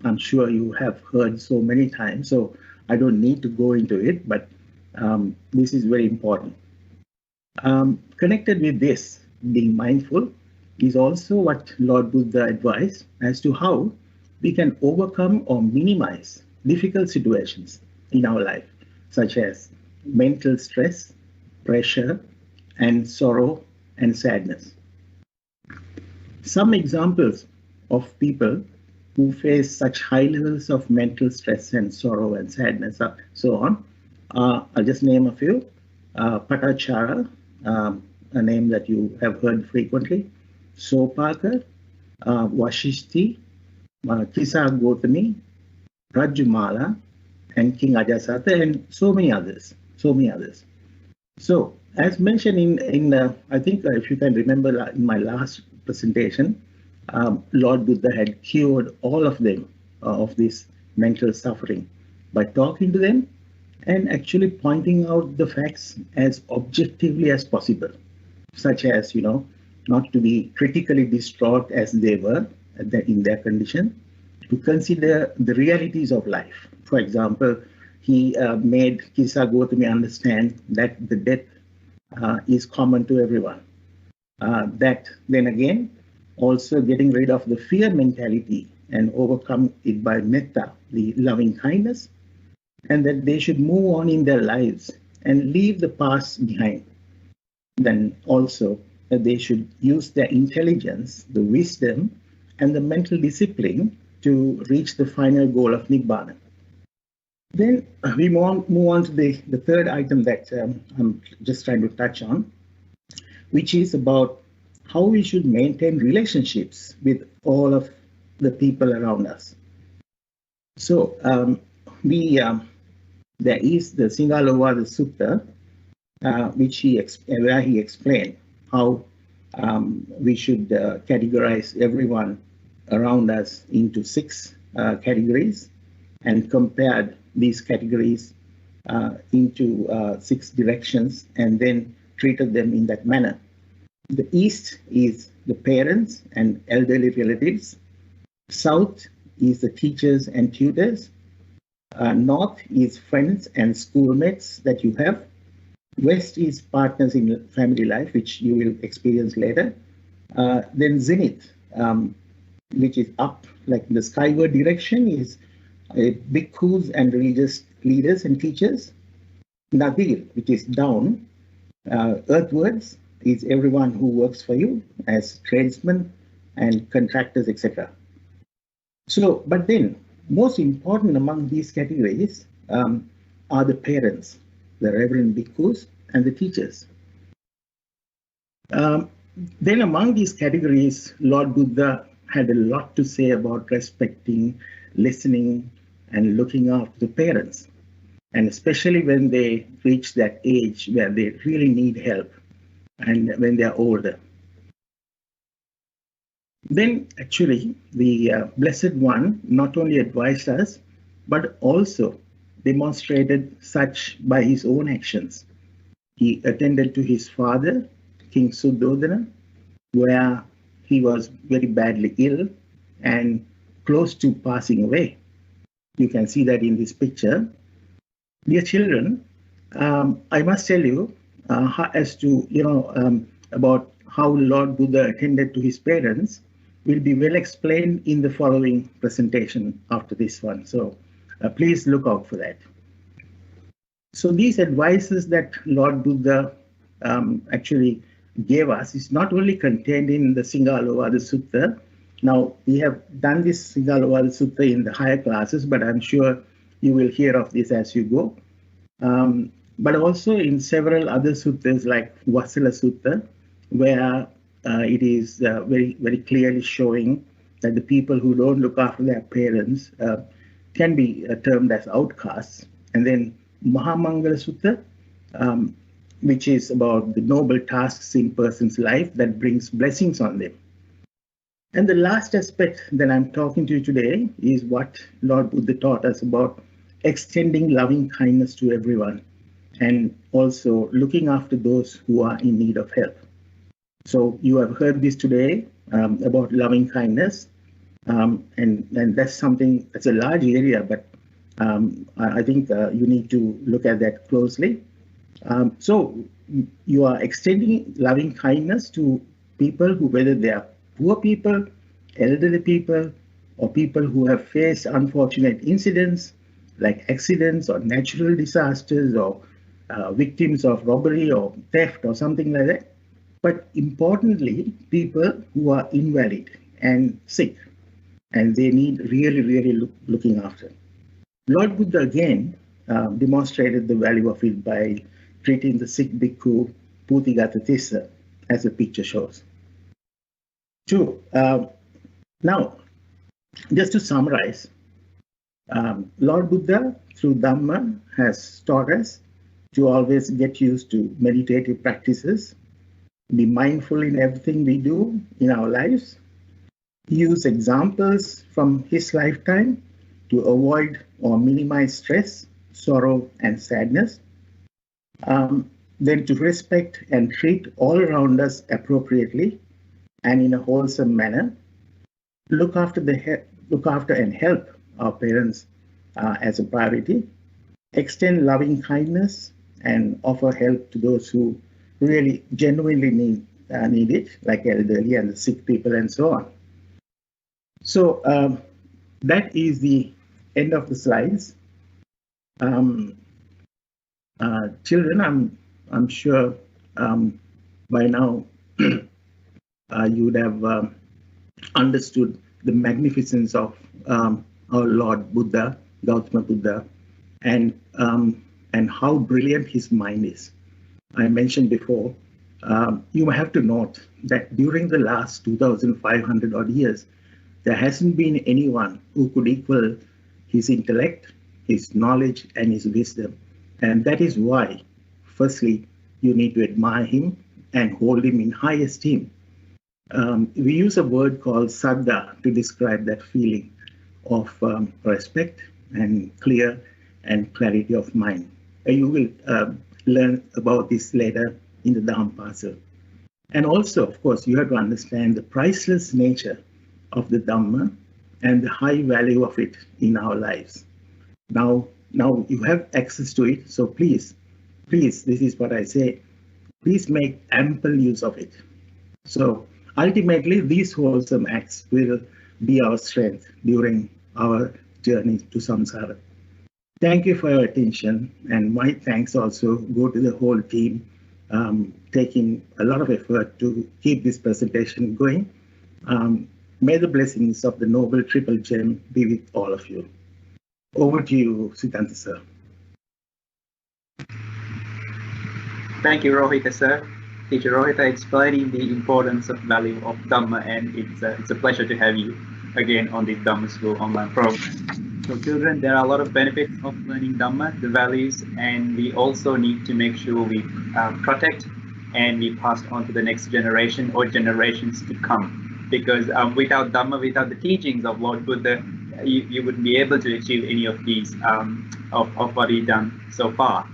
I'm sure you have heard so many times, so I don't need to go into it, but this is very important. Connected with this, being mindful, is also what Lord Buddha advised as to how we can overcome or minimize difficult situations in our life, such as mental stress, pressure, and sorrow and sadness. Some examples of people who face such high levels of mental stress and sorrow and sadness, so on, I'll just name a few. Patachara, a name that you have heard frequently, Sopaka, Vashishti, Kisa Gotami, Rajumala, and King Ajasatha, and so many others. So, as mentioned in I think if you can remember in my last presentation, Lord Buddha had cured all of them of this mental suffering by talking to them and actually pointing out the facts as objectively as possible, such as, not to be critically distraught as they were in their condition, to consider the realities of life. For example, he made Kisa Gautami understand that the death is common to everyone. That then again, also getting rid of the fear mentality and overcome it by metta, the loving kindness, and that they should move on in their lives and leave the past behind. Then also that they should use their intelligence, the wisdom, and the mental discipline to reach the final goal of Nibbana. Then we move on to the third item that I'm just trying to touch on, which is about how we should maintain relationships with all of the people around us. So there is the Singalovada Sutta, where he explained how we should categorize everyone around us into 6 categories, and compared these categories into 6 directions, and then treated them in that manner. The east is the parents and elderly relatives. South is the teachers and tutors. North is friends and schoolmates that you have. West is partners in family life, which you will experience later. Then zenith, which is up, like the skyward direction, is bhikkhus and religious leaders and teachers. Nadir, which is down, earthwards, is everyone who works for you as tradesmen and contractors, etc. So, but then, most important among these categories are the parents, the reverend bhikkhus, and the teachers. Then among these categories, Lord Buddha had a lot to say about respecting, listening, and looking after the parents, and especially when they reach that age where they really need help and when they are older. Then actually the Blessed One not only advised us, but also demonstrated such by his own actions. He attended to his father, King Suddhodana, where he was very badly ill and close to passing away. You can see that in this picture. Dear children, I must tell you about how Lord Buddha attended to his parents will be well explained in the following presentation after this one. So please look out for that. So these advices that Lord Buddha actually gave us is not only contained in the Singalovada Sutta. Now, we have done this Singalovada Sutta in the higher classes, but I'm sure you will hear of this as you go. But also in several other suttas like Vasila Sutta, where it is very, very clearly showing that the people who don't look after their parents can be termed as outcasts. And then Mahamangala Sutta, which is about the noble tasks in person's life that brings blessings on them. And the last aspect that I'm talking to you today is what Lord Buddha taught us about extending loving kindness to everyone, and also looking after those who are in need of help. So you have heard this today about loving kindness, and that's something that's a large area, but I think you need to look at that closely. So you are extending loving kindness to people who, whether they are poor people, elderly people, or people who have faced unfortunate incidents like accidents or natural disasters, or victims of robbery or theft or something like that. But importantly, people who are invalid and sick, and they need really looking after. Lord Buddha again demonstrated the value of it by treating the sick bhikkhu Putigata Tissa, as the picture shows. Two, now, just to summarize, Lord Buddha through Dhamma has taught us to always get used to meditative practices, be mindful in everything we do in our lives, use examples from his lifetime to avoid or minimize stress, sorrow, and sadness, then to respect and treat all around us appropriately and in a wholesome manner, look after and help our parents as a priority, extend loving kindness, and offer help to those who really genuinely need it, like elderly and the sick people and so on. So that is the end of the slides. Children, I'm sure by now you would have understood the magnificence of our Lord Buddha, Gautama Buddha, and how brilliant his mind is. I mentioned before, you have to note that during the last 2,500 odd years, there hasn't been anyone who could equal his intellect, his knowledge, and his wisdom. And that is why, firstly, you need to admire him and hold him in high esteem. We use a word called saddha to describe that feeling of respect and clear and clarity of mind. You will learn about this later in the Dhamma. And also, of course, you have to understand the priceless nature of the Dhamma and the high value of it in our lives. Now you have access to it, so please, this is what I say, please make ample use of it. So ultimately, these wholesome acts will be our strength during our journey to samsara. Thank you for your attention, and my thanks also go to the whole team, taking a lot of effort to keep this presentation going. May the blessings of the Noble Triple Gem be with all of you. Over to you, Siddhanta sir. Thank you, Rohita sir. Teacher Rohita explaining the importance of value of Dhamma, and it's a pleasure to have you again on this Dhamma School online program. So children, there are a lot of benefits of learning Dhamma, the values, and we also need to make sure we protect and we pass on to the next generation or generations to come. Because without Dhamma, without the teachings of Lord Buddha, you wouldn't be able to achieve any of these of what he's done so far.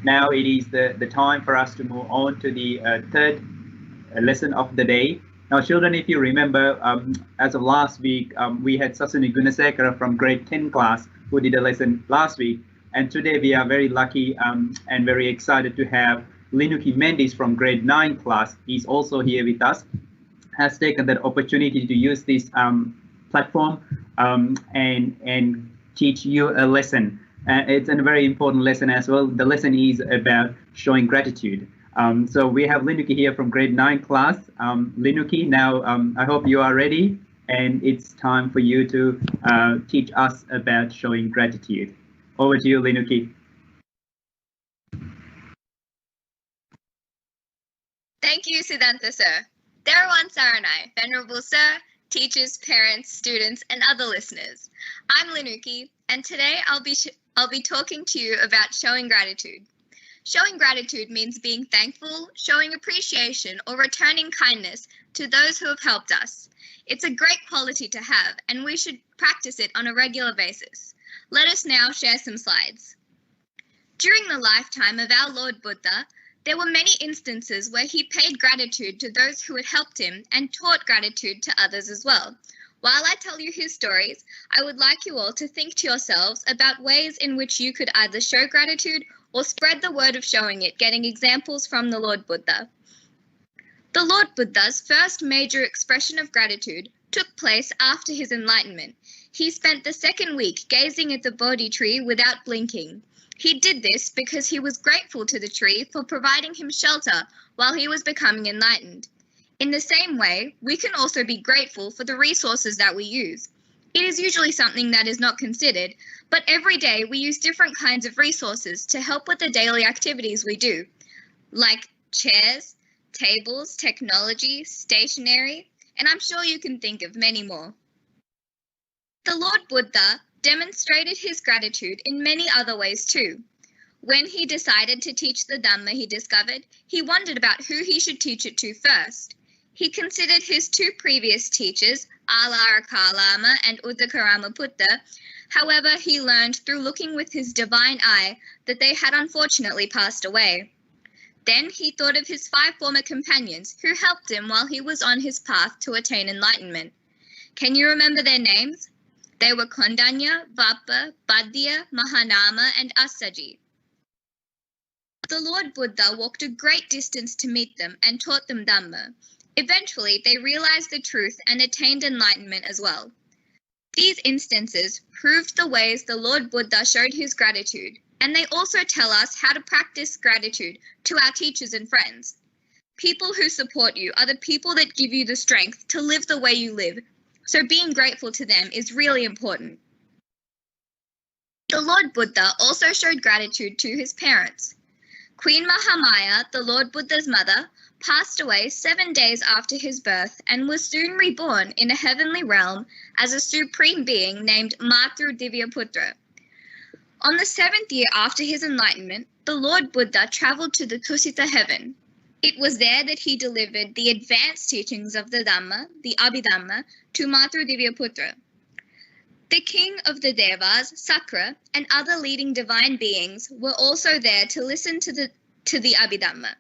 Now it is the time for us to move on to the third lesson of the day. Now children, if you remember, as of last week, we had Sasuni Gunasekara from grade 10 class who did a lesson last week. And today we are very lucky and very excited to have Linuki Mendes from grade 9 class. He's also here with us, has taken that opportunity to use this platform and teach you a lesson. It's a very important lesson as well. The lesson is about showing gratitude. So we have Linuki here from grade 9 class. Linuki, now I hope you are ready, and it's time for you to teach us about showing gratitude. Over to you, Linuki. Thank you, Siddhanta sir. Dhamma Sarana, Venerable Sir, teachers, parents, students, and other listeners. I'm Linuki, and today I'll be talking to you about showing gratitude. Showing gratitude means being thankful, showing appreciation, or returning kindness to those who have helped us. It's a great quality to have, and we should practice it on a regular basis. Let us now share some slides. During the lifetime of our Lord Buddha, there were many instances where he paid gratitude to those who had helped him and taught gratitude to others as well. While I tell you his stories, I would like you all to think to yourselves about ways in which you could either show gratitude or spread the word of showing it, getting examples from the Lord Buddha. The Lord Buddha's first major expression of gratitude took place after his enlightenment. He spent the second week gazing at the Bodhi tree without blinking. He did this because he was grateful to the tree for providing him shelter while he was becoming enlightened. In the same way, we can also be grateful for the resources that we use. It is usually something that is not considered, but every day we use different kinds of resources to help with the daily activities we do, like chairs, tables, technology, stationery, and I'm sure you can think of many more. The Lord Buddha demonstrated his gratitude in many other ways too. When he decided to teach the Dhamma he discovered, he wondered about who he should teach it to first. He considered his two previous teachers, Alaraka and Udakarama Putta. However, he learned through looking with his divine eye that they had unfortunately passed away. Then he thought of his 5 former companions who helped him while he was on his path to attain enlightenment. Can you remember their names? They were Kondanya, Vapa, Badya, Mahanama, and Asaji. The Lord Buddha walked a great distance to meet them and taught them Dhamma. Eventually, they realized the truth and attained enlightenment as well. These instances proved the ways the Lord Buddha showed his gratitude, and they also tell us how to practice gratitude to our teachers and friends. People who support you are the people that give you the strength to live the way you live, so being grateful to them is really important. The Lord Buddha also showed gratitude to his parents. Queen Mahamaya, the Lord Buddha's mother, passed away 7 days after his birth and was soon reborn in a heavenly realm as a supreme being named Matru Divyaputra. On the 7th year after his enlightenment, the Lord Buddha traveled to the Tusita heaven. It was there that he delivered the advanced teachings of the Dhamma, the Abhidhamma, to Matru Divyaputra. The king of the Devas, Sakra, and other leading divine beings were also there to listen to the Abhidhamma.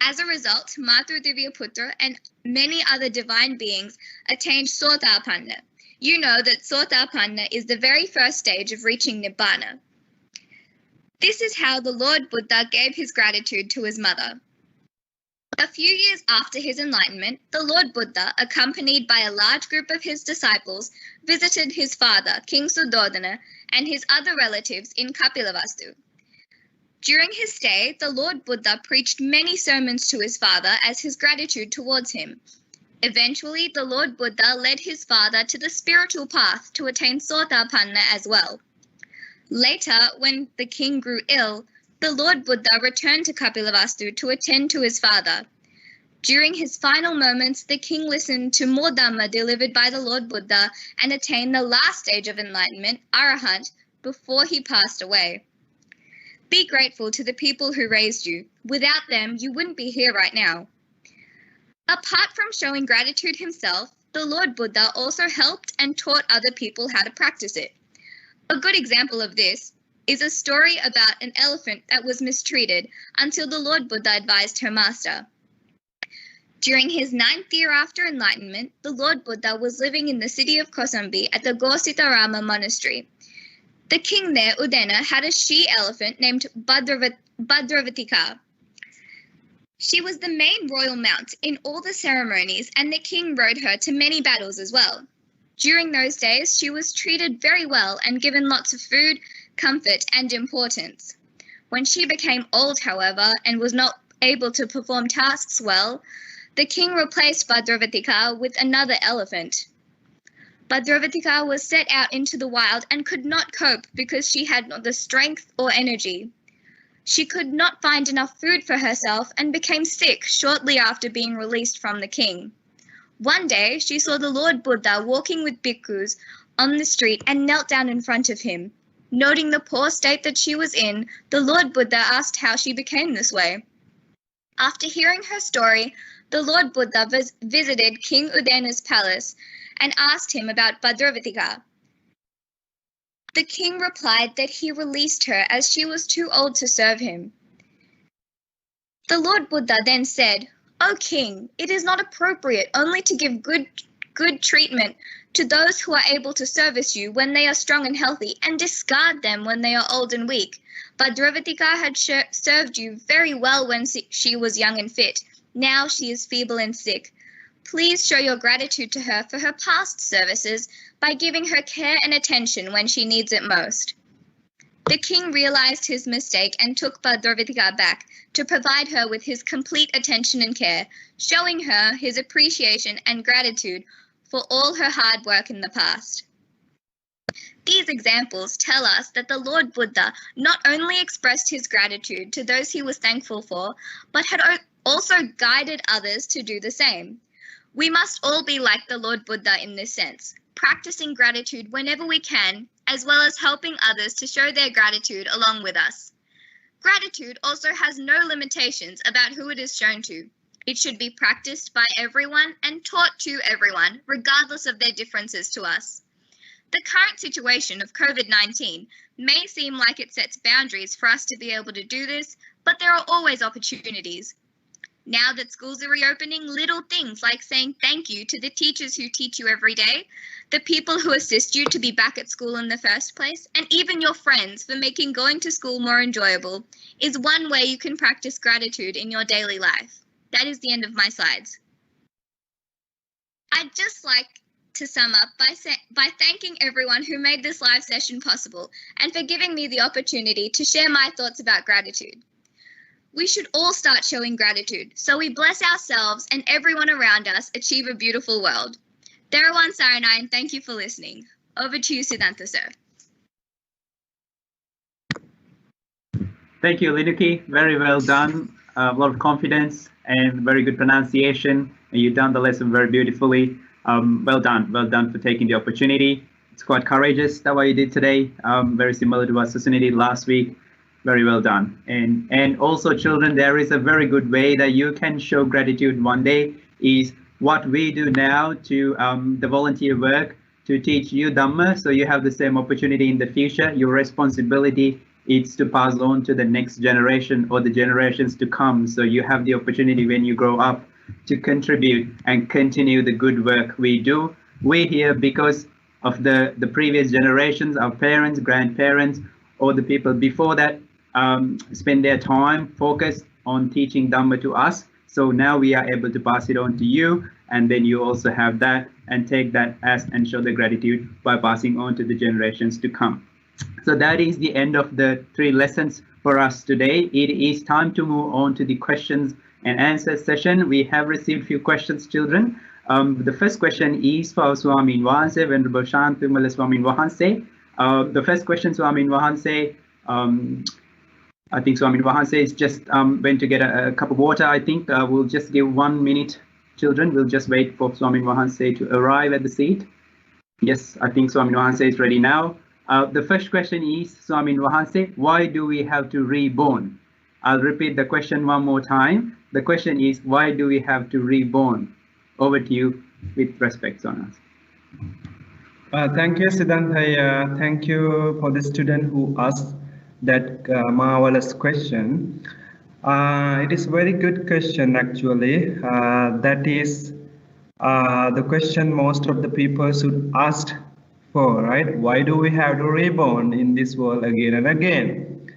As a result, Matru Divyaputra and many other divine beings attained Sotapanna. You know that Sotapanna is the very first stage of reaching Nibbana. This is how the Lord Buddha gave his gratitude to his mother. A few years after his enlightenment, the Lord Buddha, accompanied by a large group of his disciples, visited his father, King Suddhodana, and his other relatives in Kapilavastu. During his stay, the Lord Buddha preached many sermons to his father as his gratitude towards him. Eventually, the Lord Buddha led his father to the spiritual path to attain Sotapanna as well. Later, when the king grew ill, the Lord Buddha returned to Kapilavastu to attend to his father. During his final moments, the king listened to more Dhamma delivered by the Lord Buddha and attained the last stage of enlightenment, Arahant, before he passed away. Be grateful to the people who raised you. Without them, you wouldn't be here right now. Apart from showing gratitude himself, the Lord Buddha also helped and taught other people how to practice it. A good example of this is a story about an elephant that was mistreated until the Lord Buddha advised her master. During his 9th year after enlightenment, the Lord Buddha was living in the city of Kosambi at the Gositarama monastery. The king there, Udena, had a she-elephant named Bhadravatika. She was the main royal mount in all the ceremonies, and the king rode her to many battles as well. During those days, she was treated very well and given lots of food, comfort, and importance. When she became old, however, and was not able to perform tasks well, the king replaced Bhadravatika with another elephant. Bhadravatika was set out into the wild and could not cope because she had not the strength or energy. She could not find enough food for herself and became sick shortly after being released from the king. One day, she saw the Lord Buddha walking with bhikkhus on the street and knelt down in front of him. Noting the poor state that she was in, the Lord Buddha asked how she became this way. After hearing her story, the Lord Buddha visited King Udena's palace and asked him about Bhadravatika. The king replied that he released her as she was too old to serve him. The Lord Buddha then said, "O king, it is not appropriate only to give good treatment to those who are able to service you when they are strong and healthy, and discard them when they are old and weak. Bhadravatika had served you very well when she was young and fit. Now she is feeble and sick. Please show your gratitude to her for her past services by giving her care and attention when she needs it most." The king realized his mistake and took Bhadravatika back to provide her with his complete attention and care, showing her his appreciation and gratitude for all her hard work in the past. These examples tell us that the Lord Buddha not only expressed his gratitude to those he was thankful for, but had also guided others to do the same. We must all be like the Lord Buddha in this sense, practicing gratitude whenever we can, as well as helping others to show their gratitude along with us. Gratitude also has no limitations about who it is shown to. It should be practiced by everyone and taught to everyone, regardless of their differences to us. The current situation of COVID-19 may seem like it sets boundaries for us to be able to do this, but there are always opportunities. Now that schools are reopening, little things like saying thank you to the teachers who teach you every day, the people who assist you to be back at school in the first place, and even your friends for making going to school more enjoyable is one way you can practice gratitude in your daily life. That is the end of my slides. I'd just like to sum up by thanking everyone who made this live session possible and for giving me the opportunity to share my thoughts about gratitude. We should all start showing gratitude so we bless ourselves and everyone around us achieve a beautiful world. Dhamma Sarana, and thank you for listening. Over to you, Siddhanta sir. Thank you, Linuki. Very well done. A lot of confidence and very good pronunciation. And you've done the lesson very beautifully. Well done for taking the opportunity. It's quite courageous that what you did today. Very similar to what Susani did last week. Very well done. And also, children, there is a very good way that you can show gratitude one day is what we do now to the volunteer work to teach you Dhamma. So you have the same opportunity in the future. Your responsibility is to pass on to the next generation or the generations to come. So you have the opportunity when you grow up to contribute and continue the good work we do. We're here because of the previous generations, our parents, grandparents, or the people before that spend their time focused on teaching Dhamma to us. So now we are able to pass it on to you, and then you also have that and take that as and show the gratitude by passing on to the generations to come. So that is the end of the 3 lessons for us today. It is time to move on to the questions and answers session. We have received few questions, children. The first question is for Swamin Wahanse, Venerable Shantumala Swamin Wahanse. The first question, Swamin Wahanse, I think Swamin Wahanse is just went to get a cup of water. I think we'll just give 1 minute, children. We'll just wait for Swamin Wahanse to arrive at the seat. Yes, I think Swamin Wahanse is ready now. The first question is, Swamin Wahanse, why do we have to reborn? I'll repeat the question one more time. The question is, why do we have to reborn? Over to you with respect, Sonas. Thank you, Siddhanta. Thank you for the student who asked that marvelous question. It is a very good question, actually. That is the question most of the people should ask for, right? Why do we have to reborn in this world again and again?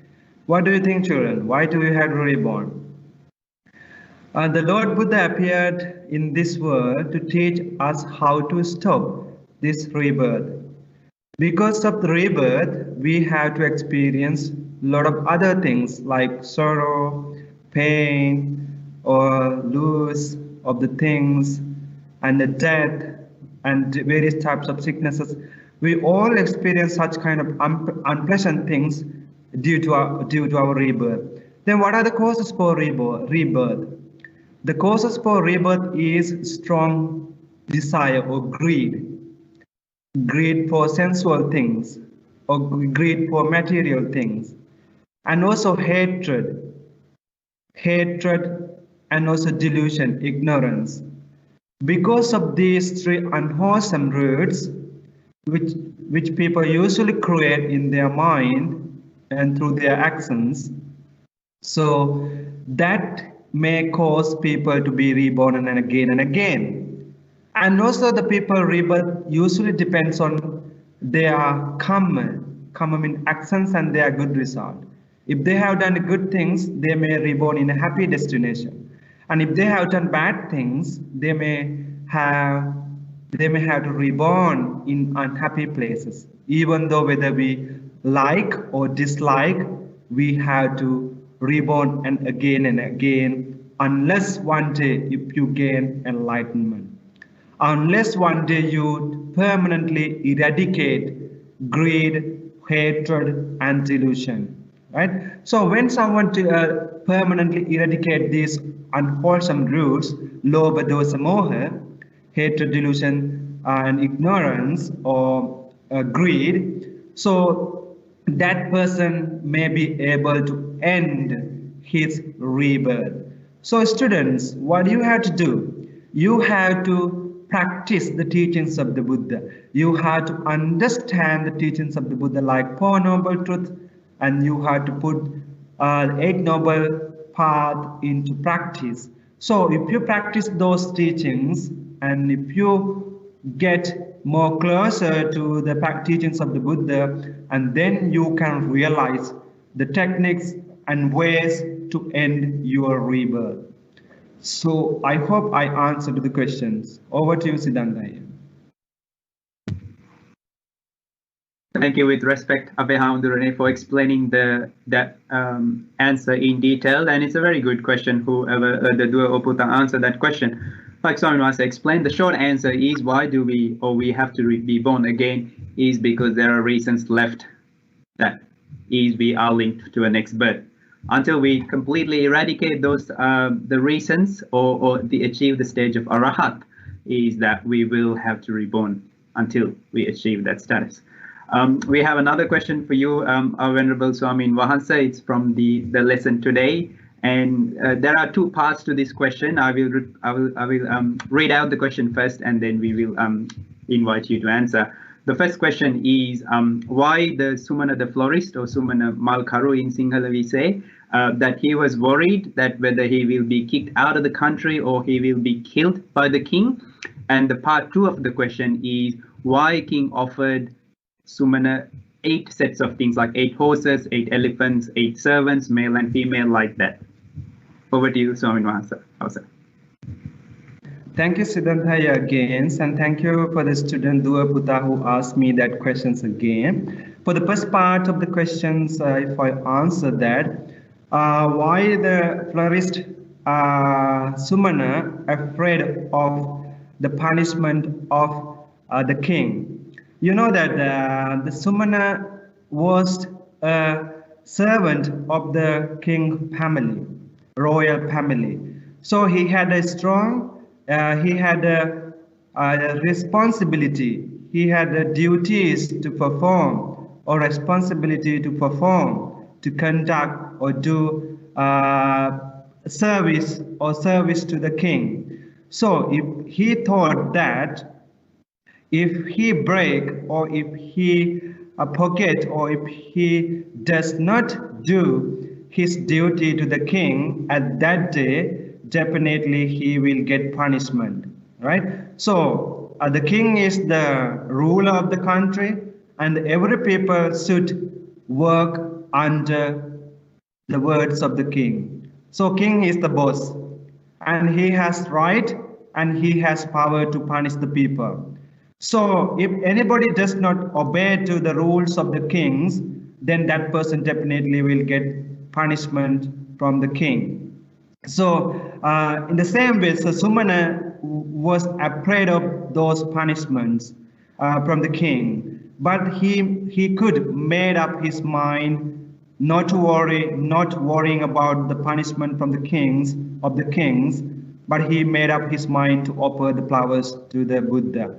What do you think, children? Why do we have to reborn? The Lord Buddha appeared in this world to teach us how to stop this rebirth. Because of the rebirth, we have to experience a lot of other things like sorrow, pain, or loss of the things, and the death, and various types of sicknesses. We all experience such kind of unpleasant things due to our rebirth. Then what are the causes for rebirth? The causes for rebirth is strong desire or greed. Greed for sensual things, or greed for material things, and also hatred, and also delusion, ignorance. Because of these 3 unwholesome roots, which people usually create in their mind and through their actions, so that may cause people to be reborn and again. And also the people rebirth usually depends on their karma means actions and their good result. If they have done good things, they may reborn in a happy destination. And if they have done bad things, they may have to reborn in unhappy places. Even though whether we like or dislike, we have to reborn and again, unless one day if you gain enlightenment. Unless one day you permanently eradicate greed, hatred, and delusion, right? So when someone permanently eradicate these unwholesome roots, lobha, dosa, moha, hatred, delusion, and ignorance, or greed, so that person may be able to end his rebirth. So students, what you have to do? You have to practice the teachings of the Buddha. You have to understand the teachings of the Buddha like 4 Noble Truths, and you have to put 8 Noble Path into practice. So if you practice those teachings and if you get more closer to the teachings of the Buddha, and then you can realize the techniques and ways to end your rebirth. So I hope I answered the questions. Over to you, Siddhanta. Thank you, with respect, Abehamdurane, for explaining that answer in detail. And it's a very good question, whoever the Dua Oputa answered that question. Like Swami Master explained, the short answer is why do we have to be born again is because there are reasons left that is we are linked to a next birth. Until we completely eradicate those the reasons or achieve the stage of Arahat is that we will have to reborn until we achieve that status. We have another question for you, our Venerable Swami Wahansa. It's from the lesson today, and there are two parts to this question. I will read out the question first, and then we will invite you to answer. The first question is why the Sumana the florist, or Sumana Malkaru in Sinhala we say, that he was worried that whether he will be kicked out of the country or he will be killed by the king. And the part two of the question is why king offered Sumana 8 sets of things, like 8 horses, 8 elephants, 8 servants, male and female, like that. Over to you, Swami Wahansa. Thank you, Siddhanta, again, and thank you for the student Dua Puta who asked me that questions again. For the first part of the questions, if I answer that, why the florist Sumana afraid of the punishment of the king? You know that the Sumana was a servant of the king family, royal family. So he had a strong, he had a responsibility, he had duties to perform, or responsibility to perform, to conduct or do service to the king. So if he thought that if he break or if he forget or if he does not do his duty to the king at that day, definitely he will get punishment, right? So the king is the ruler of the country, and every people should work under the words of the king. So king is the boss, and he has right and he has power to punish the people. So if anybody does not obey to the rules of the kings, then that person definitely will get punishment from the king. So in the same way, so Sumana was afraid of those punishments from the king, but he could made up his mind not to worry, not worrying about the punishment from the kings, but he made up his mind to offer the flowers to the Buddha.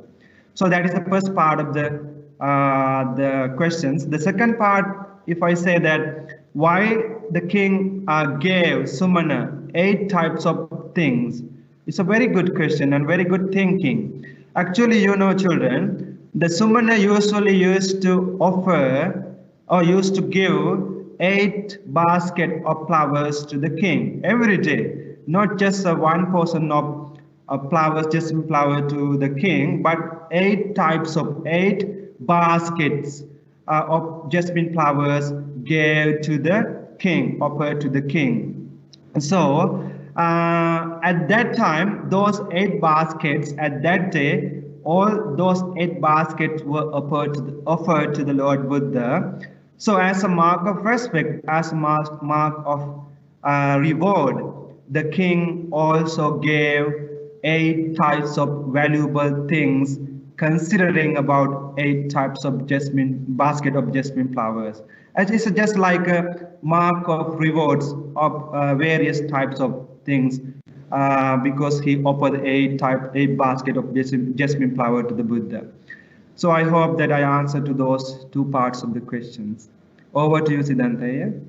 So that is the first part of the questions. The second part, if I say that why the king gave Sumana 8 types of things, it's a very good question and very good thinking. Actually, you know, children, the Sumana usually used to offer or used to give 8 baskets of flowers to the king every day, not just one portion of flowers, just flower to the king, but 8 baskets of jasmine flowers gave to the king, offered to the king. So at that time, those 8 baskets at that day, all those 8 baskets were offered to the Lord Buddha. So as a mark of respect, as a mark of reward, the king also gave 8 types of valuable things, considering about 8 types of basket of jasmine flowers. It's just like a mark of rewards of various types of things, because he offered 8 basket of jasmine flower to the Buddha. So I hope that I answered to those 2 parts of the questions. Over to you, Siddhanta.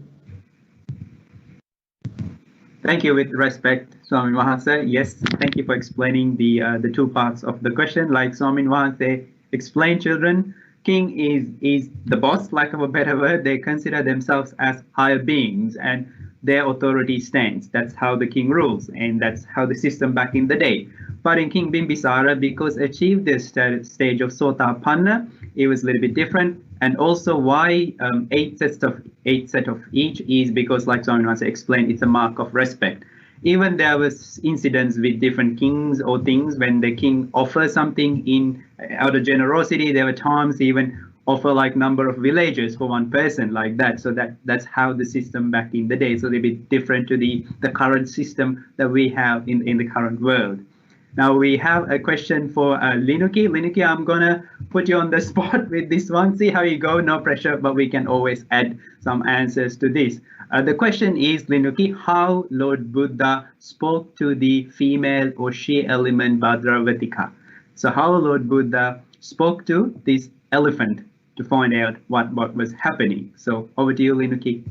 Thank you, with respect, Swami Wahansa. Yes, thank you for explaining the 2 parts of the question. Like Swami Wahansa explained, children, king is the boss, lack of a better word. They consider themselves as higher beings, and their authority stands. That's how the king rules, and that's how the system back in the day. But in King Bimbisara, because achieved this stage of Sotapanna, it was a little bit different. And also why eight set of each is because, like Swaminathan explained, it's a mark of respect. Even there was incidents with different kings or things when the king offers something in out of generosity. There were times even offer like number of villagers for one person like that. So that's how the system back in the day. So they're a bit different to the current system that we have in the current world. Now we have a question for Linuki. Linuki, I'm gonna put you on the spot with this one. See how you go, no pressure, but we can always add some answers to this. The question is, Linuki, how Lord Buddha spoke to the female or she element Bhadravatika. So how Lord Buddha spoke to this elephant to find out what was happening. So over to you, Linuki.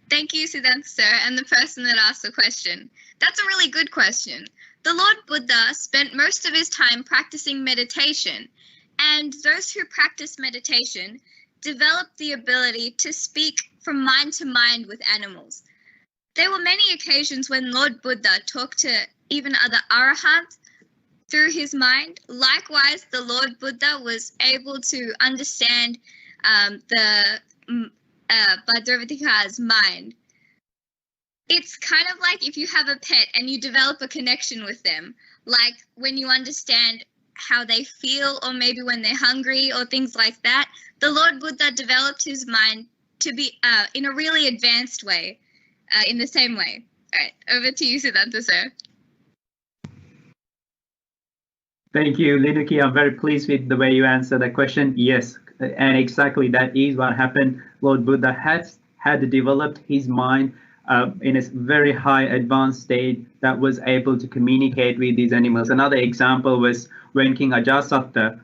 Thank you, Siddhanta sir, and the person that asked the question. That's a really good question. The Lord Buddha spent most of his time practicing meditation, and those who practice meditation develop the ability to speak from mind to mind with animals. There were many occasions when Lord Buddha talked to even other arahants through his mind. Likewise, the Lord Buddha was able to understand Bhadravatika's mind. It's kind of like if you have a pet and you develop a connection with them, like when you understand how they feel or maybe when they're hungry or things like that. The Lord Buddha developed his mind to be in a really advanced way, in the same way. All right, over to you, Siddhanta sir. Thank you, Linuki. I'm very pleased with the way you answered that question. Yes, and exactly that is what happened. Lord Buddha had developed his mind in a very high advanced state that was able to communicate with these animals. Another example was when King Ajatasattu,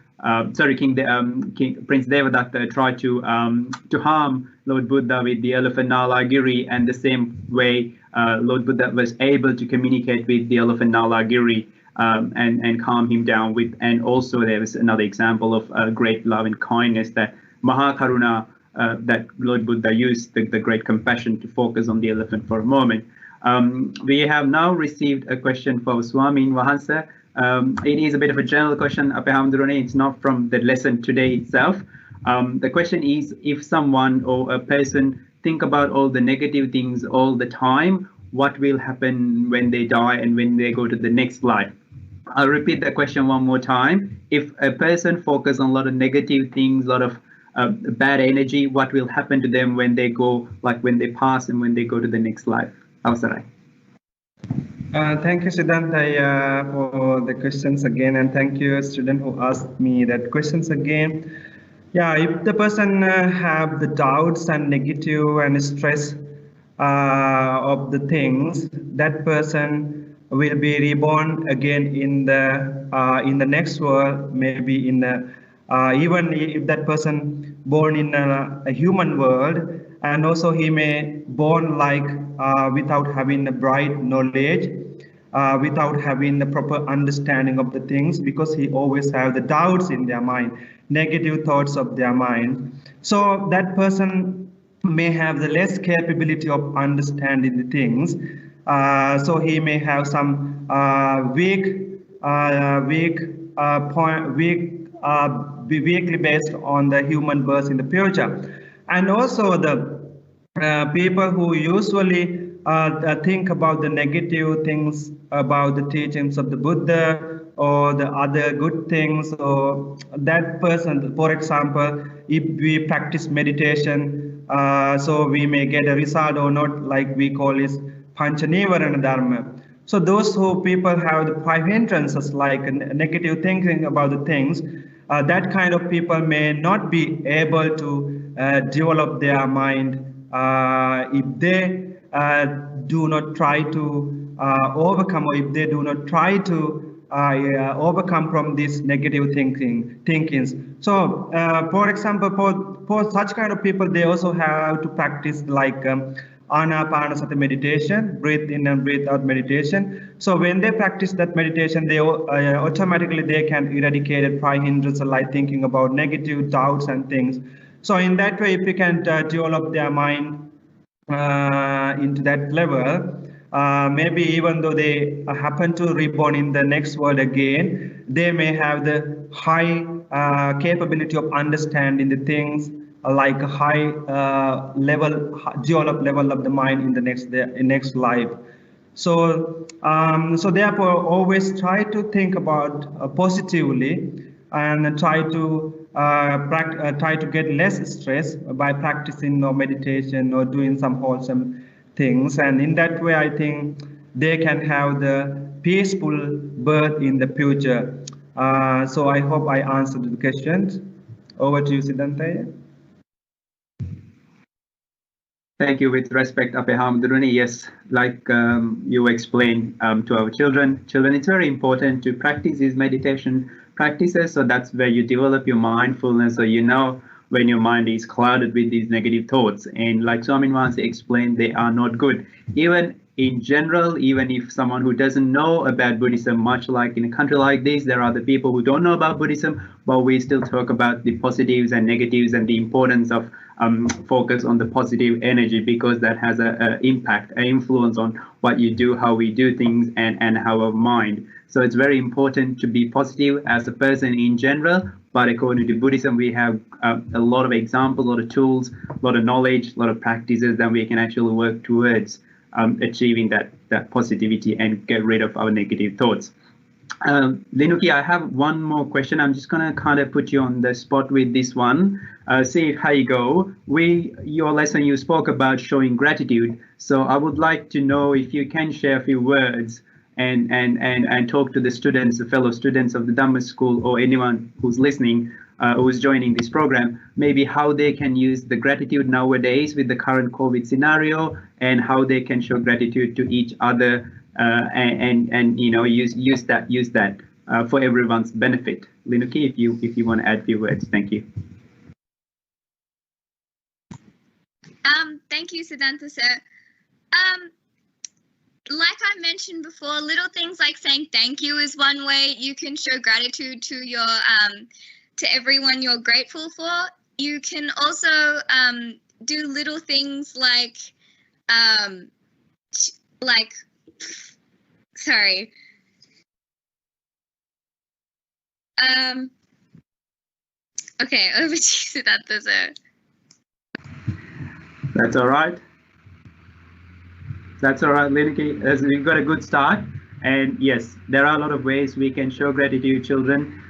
King Prince Devadatta tried to harm Lord Buddha with the elephant Nalagiri, and the same way Lord Buddha was able to communicate with the elephant Nalagiri and calm him down with. And also there was another example of great love and kindness that Mahakaruna, that Lord Buddha used the great compassion to focus on the elephant for a moment. We have now received a question for Swamin Wahansa. It is a bit of a general question, Apehamdurone. It's not from the lesson today itself. The question is, if someone or a person think about all the negative things all the time, what will happen when they die and when they go to the next life? I'll repeat the question one more time. If a person focuses on a lot of negative things, a lot of bad energy, what will happen to them when they go, like when they pass and when they go to the next life? Avasarai. Thank you, Siddhanta, for the questions again, and thank you, student who asked me that questions again. Yeah, if the person have the doubts and negative and stress of the things, that person will be reborn again in the next world, maybe in the even if that person born in a human world, and also he may born like without having the bright knowledge, without having the proper understanding of the things, because he always have the doubts in their mind, negative thoughts of their mind. So that person may have the less capability of understanding the things. So he may have some weakly based on the human birth in the future. And also the people who usually think about the negative things about the teachings of the Buddha or the other good things, or that person, for example, if we practice meditation, so we may get a result or not, like we call it Panchanivarana Dharma. So those who people have the 5 hindrances, like negative thinking about the things, that kind of people may not be able to develop their mind if they do not try to overcome, or if they do not try to overcome from this negative thinkings. So for example, for such kind of people, they also have to practice like Anapanasati meditation, breathe in and breathe out meditation. So when they practice that meditation, they automatically they can eradicate 5 hindrances, like thinking about negative doubts and things. So in that way, if we can develop their mind into that level, maybe even though they happen to reborn in the next world again, they may have the high capability of understanding the things like a high developed level of the mind in the next life. So so therefore always try to think about positively and try to get less stress by practicing or meditation or doing some wholesome things, and in that way I think they can have the peaceful birth in the future. So I hope I answered the questions. Over to you, Siddhanta. Thank you. With respect, Apehamduruni, yes, like you explained to our children, it's very important to practice these meditation practices. So that's where you develop your mindfulness. So you know when your mind is clouded with these negative thoughts. And like Swamin once explained, they are not good. Even in general, even if someone who doesn't know about Buddhism, much like in a country like this, there are the people who don't know about Buddhism, but we still talk about the positives and negatives and the importance of focus on the positive energy, because that has an impact, an influence on what you do, how we do things, and our mind. So it's very important to be positive as a person in general, but according to Buddhism, we have a lot of examples, a lot of tools, a lot of knowledge, a lot of practices that we can actually work towards achieving that positivity and get rid of our negative thoughts. Linuki, I have one more question. I'm just going to kind of put you on the spot with this one. See how you go. Your lesson, you spoke about showing gratitude. So I would like to know if you can share a few words and talk to the students, the fellow students of the Dhamma School, or anyone who's listening, who's joining this program, maybe how they can use the gratitude nowadays with the current COVID scenario, and how they can show gratitude to each other, and you know, use that for everyone's benefit. Linuki, if you want to add a few words, thank you. Thank you, Siddhanta sir. Like I mentioned before, little things like saying thank you is one way you can show gratitude to your to everyone you're grateful for. You can also do little things like sorry. Okay, over to you, Siddhanta sir. That's all right. That's all right, Linuki. We've got a good start. And yes, there are a lot of ways we can show gratitude, children.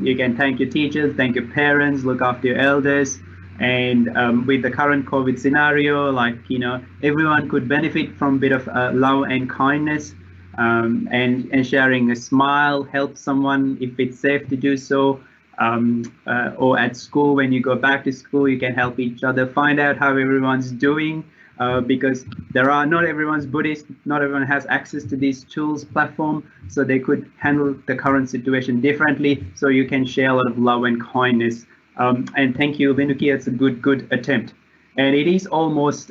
You can thank your teachers, thank your parents, look after your elders. And with the current COVID scenario, like, you know, everyone could benefit from a bit of love and kindness, and sharing a smile, help someone if it's safe to do so. Or at school, when you go back to school, you can help each other, find out how everyone's doing. Because not everyone's Buddhist, not everyone has access to these tools platform, so they could handle the current situation differently. So you can share a lot of love and kindness. And thank you, Linuki. It's a good attempt. And it is almost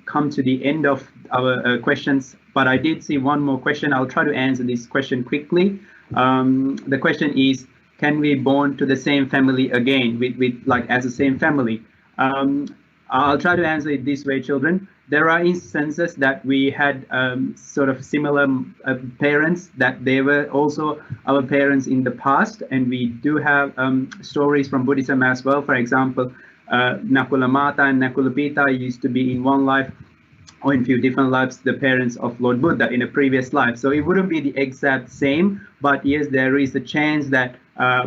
come to the end of our questions, but I did see one more question. I'll try to answer this question quickly. The question is, can we born to the same family again, with like as the same family? I'll try to answer it this way, children. There are instances that we had sort of similar parents, that they were also our parents in the past, and we do have stories from Buddhism as well. For example, Nakula Mata and Nakula Pita used to be in one life, or in a few different lives, the parents of Lord Buddha in a previous life. So it wouldn't be the exact same, but yes, there is a chance that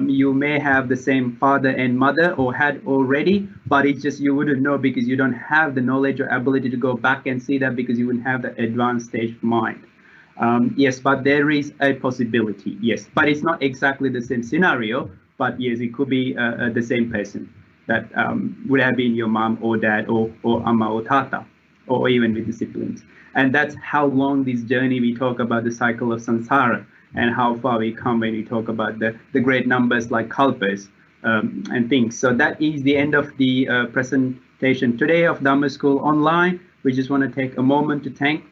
you may have the same father and mother, or had already, but it's just you wouldn't know because you don't have the knowledge or ability to go back and see that, because you wouldn't have the advanced stage of mind. Yes, but there is a possibility, yes, but it's not exactly the same scenario, but yes, it could be the same person that would have been your mom or dad or amma or tata, or even with the siblings. And that's how long this journey we talk about the cycle of samsara, and how far we come when we talk about the great numbers like kalpas and things. So that is the end of the presentation today of Dhamma School Online. We just want to take a moment to thank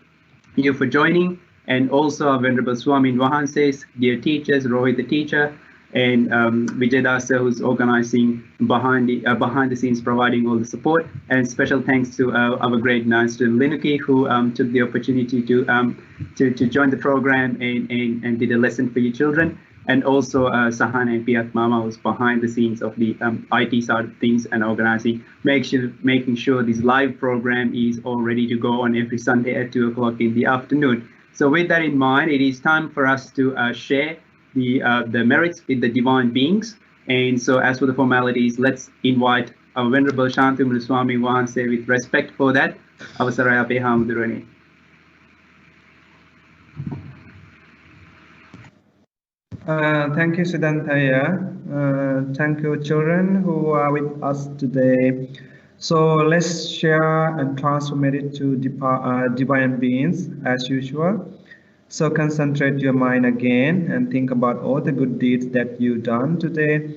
you for joining, and also our Venerable Swamin Wahanses, dear teachers, Rohit the teacher, and Vijay Das sir, who's organizing behind the scenes, providing all the support. And special thanks to our great nun student Linuki, who took the opportunity to join the program and did a lesson for your children. And also Sahana and Piat Mama, who's behind the scenes of the IT side of things and organizing, making sure this live program is all ready to go on every Sunday at 2 o'clock in the afternoon. So with that in mind, it is time for us to share the merits with the divine beings. And so as for the formalities, let's invite our Venerable Shantamula Swami Wahanse with respect for that. Avasaraya Ape Hamudurani. Thank you, Siddhantaya. Thank you, children who are with us today. So let's share and transform it to divine beings as usual. So concentrate your mind again and think about all the good deeds that you've done today.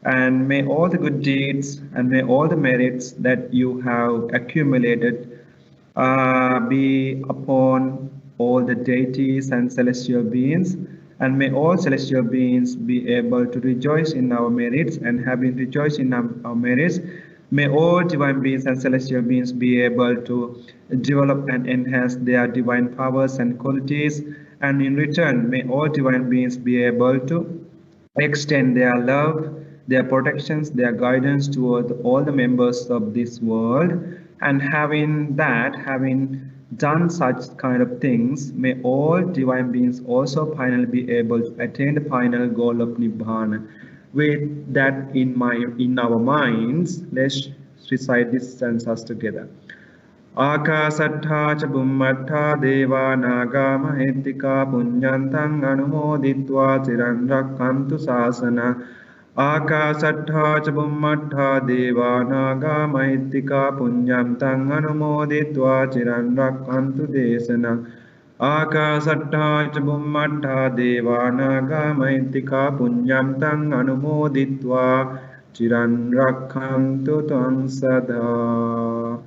And may all the good deeds and may all the merits that you have accumulated be upon all the deities and celestial beings. And may all celestial beings be able to rejoice in our merits, and having rejoiced in our merits, may all divine beings and celestial beings be able to develop and enhance their divine powers and qualities. And in return, may all divine beings be able to extend their love, their protections, their guidance toward all the members of this world. And having done such kind of things, may all divine beings also finally be able to attain the final goal of Nibbana. With that in our minds, let's recite these stanzas together. Akasattha cha bummattha deva naga mahettika punyantang anumoditva chiran rakkantu sasana. Akasattha cha bummattha deva naga mahettika punyantang anumoditva chiran rakkantu desana. Akasattha cha bummattha deva naga mahettika punyantang anumoditva chiran rakkantu tvang sada.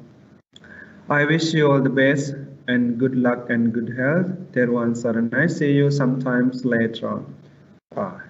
I wish you all the best and good luck and good health. Dhamma Sarana. See you sometimes later on. Bye.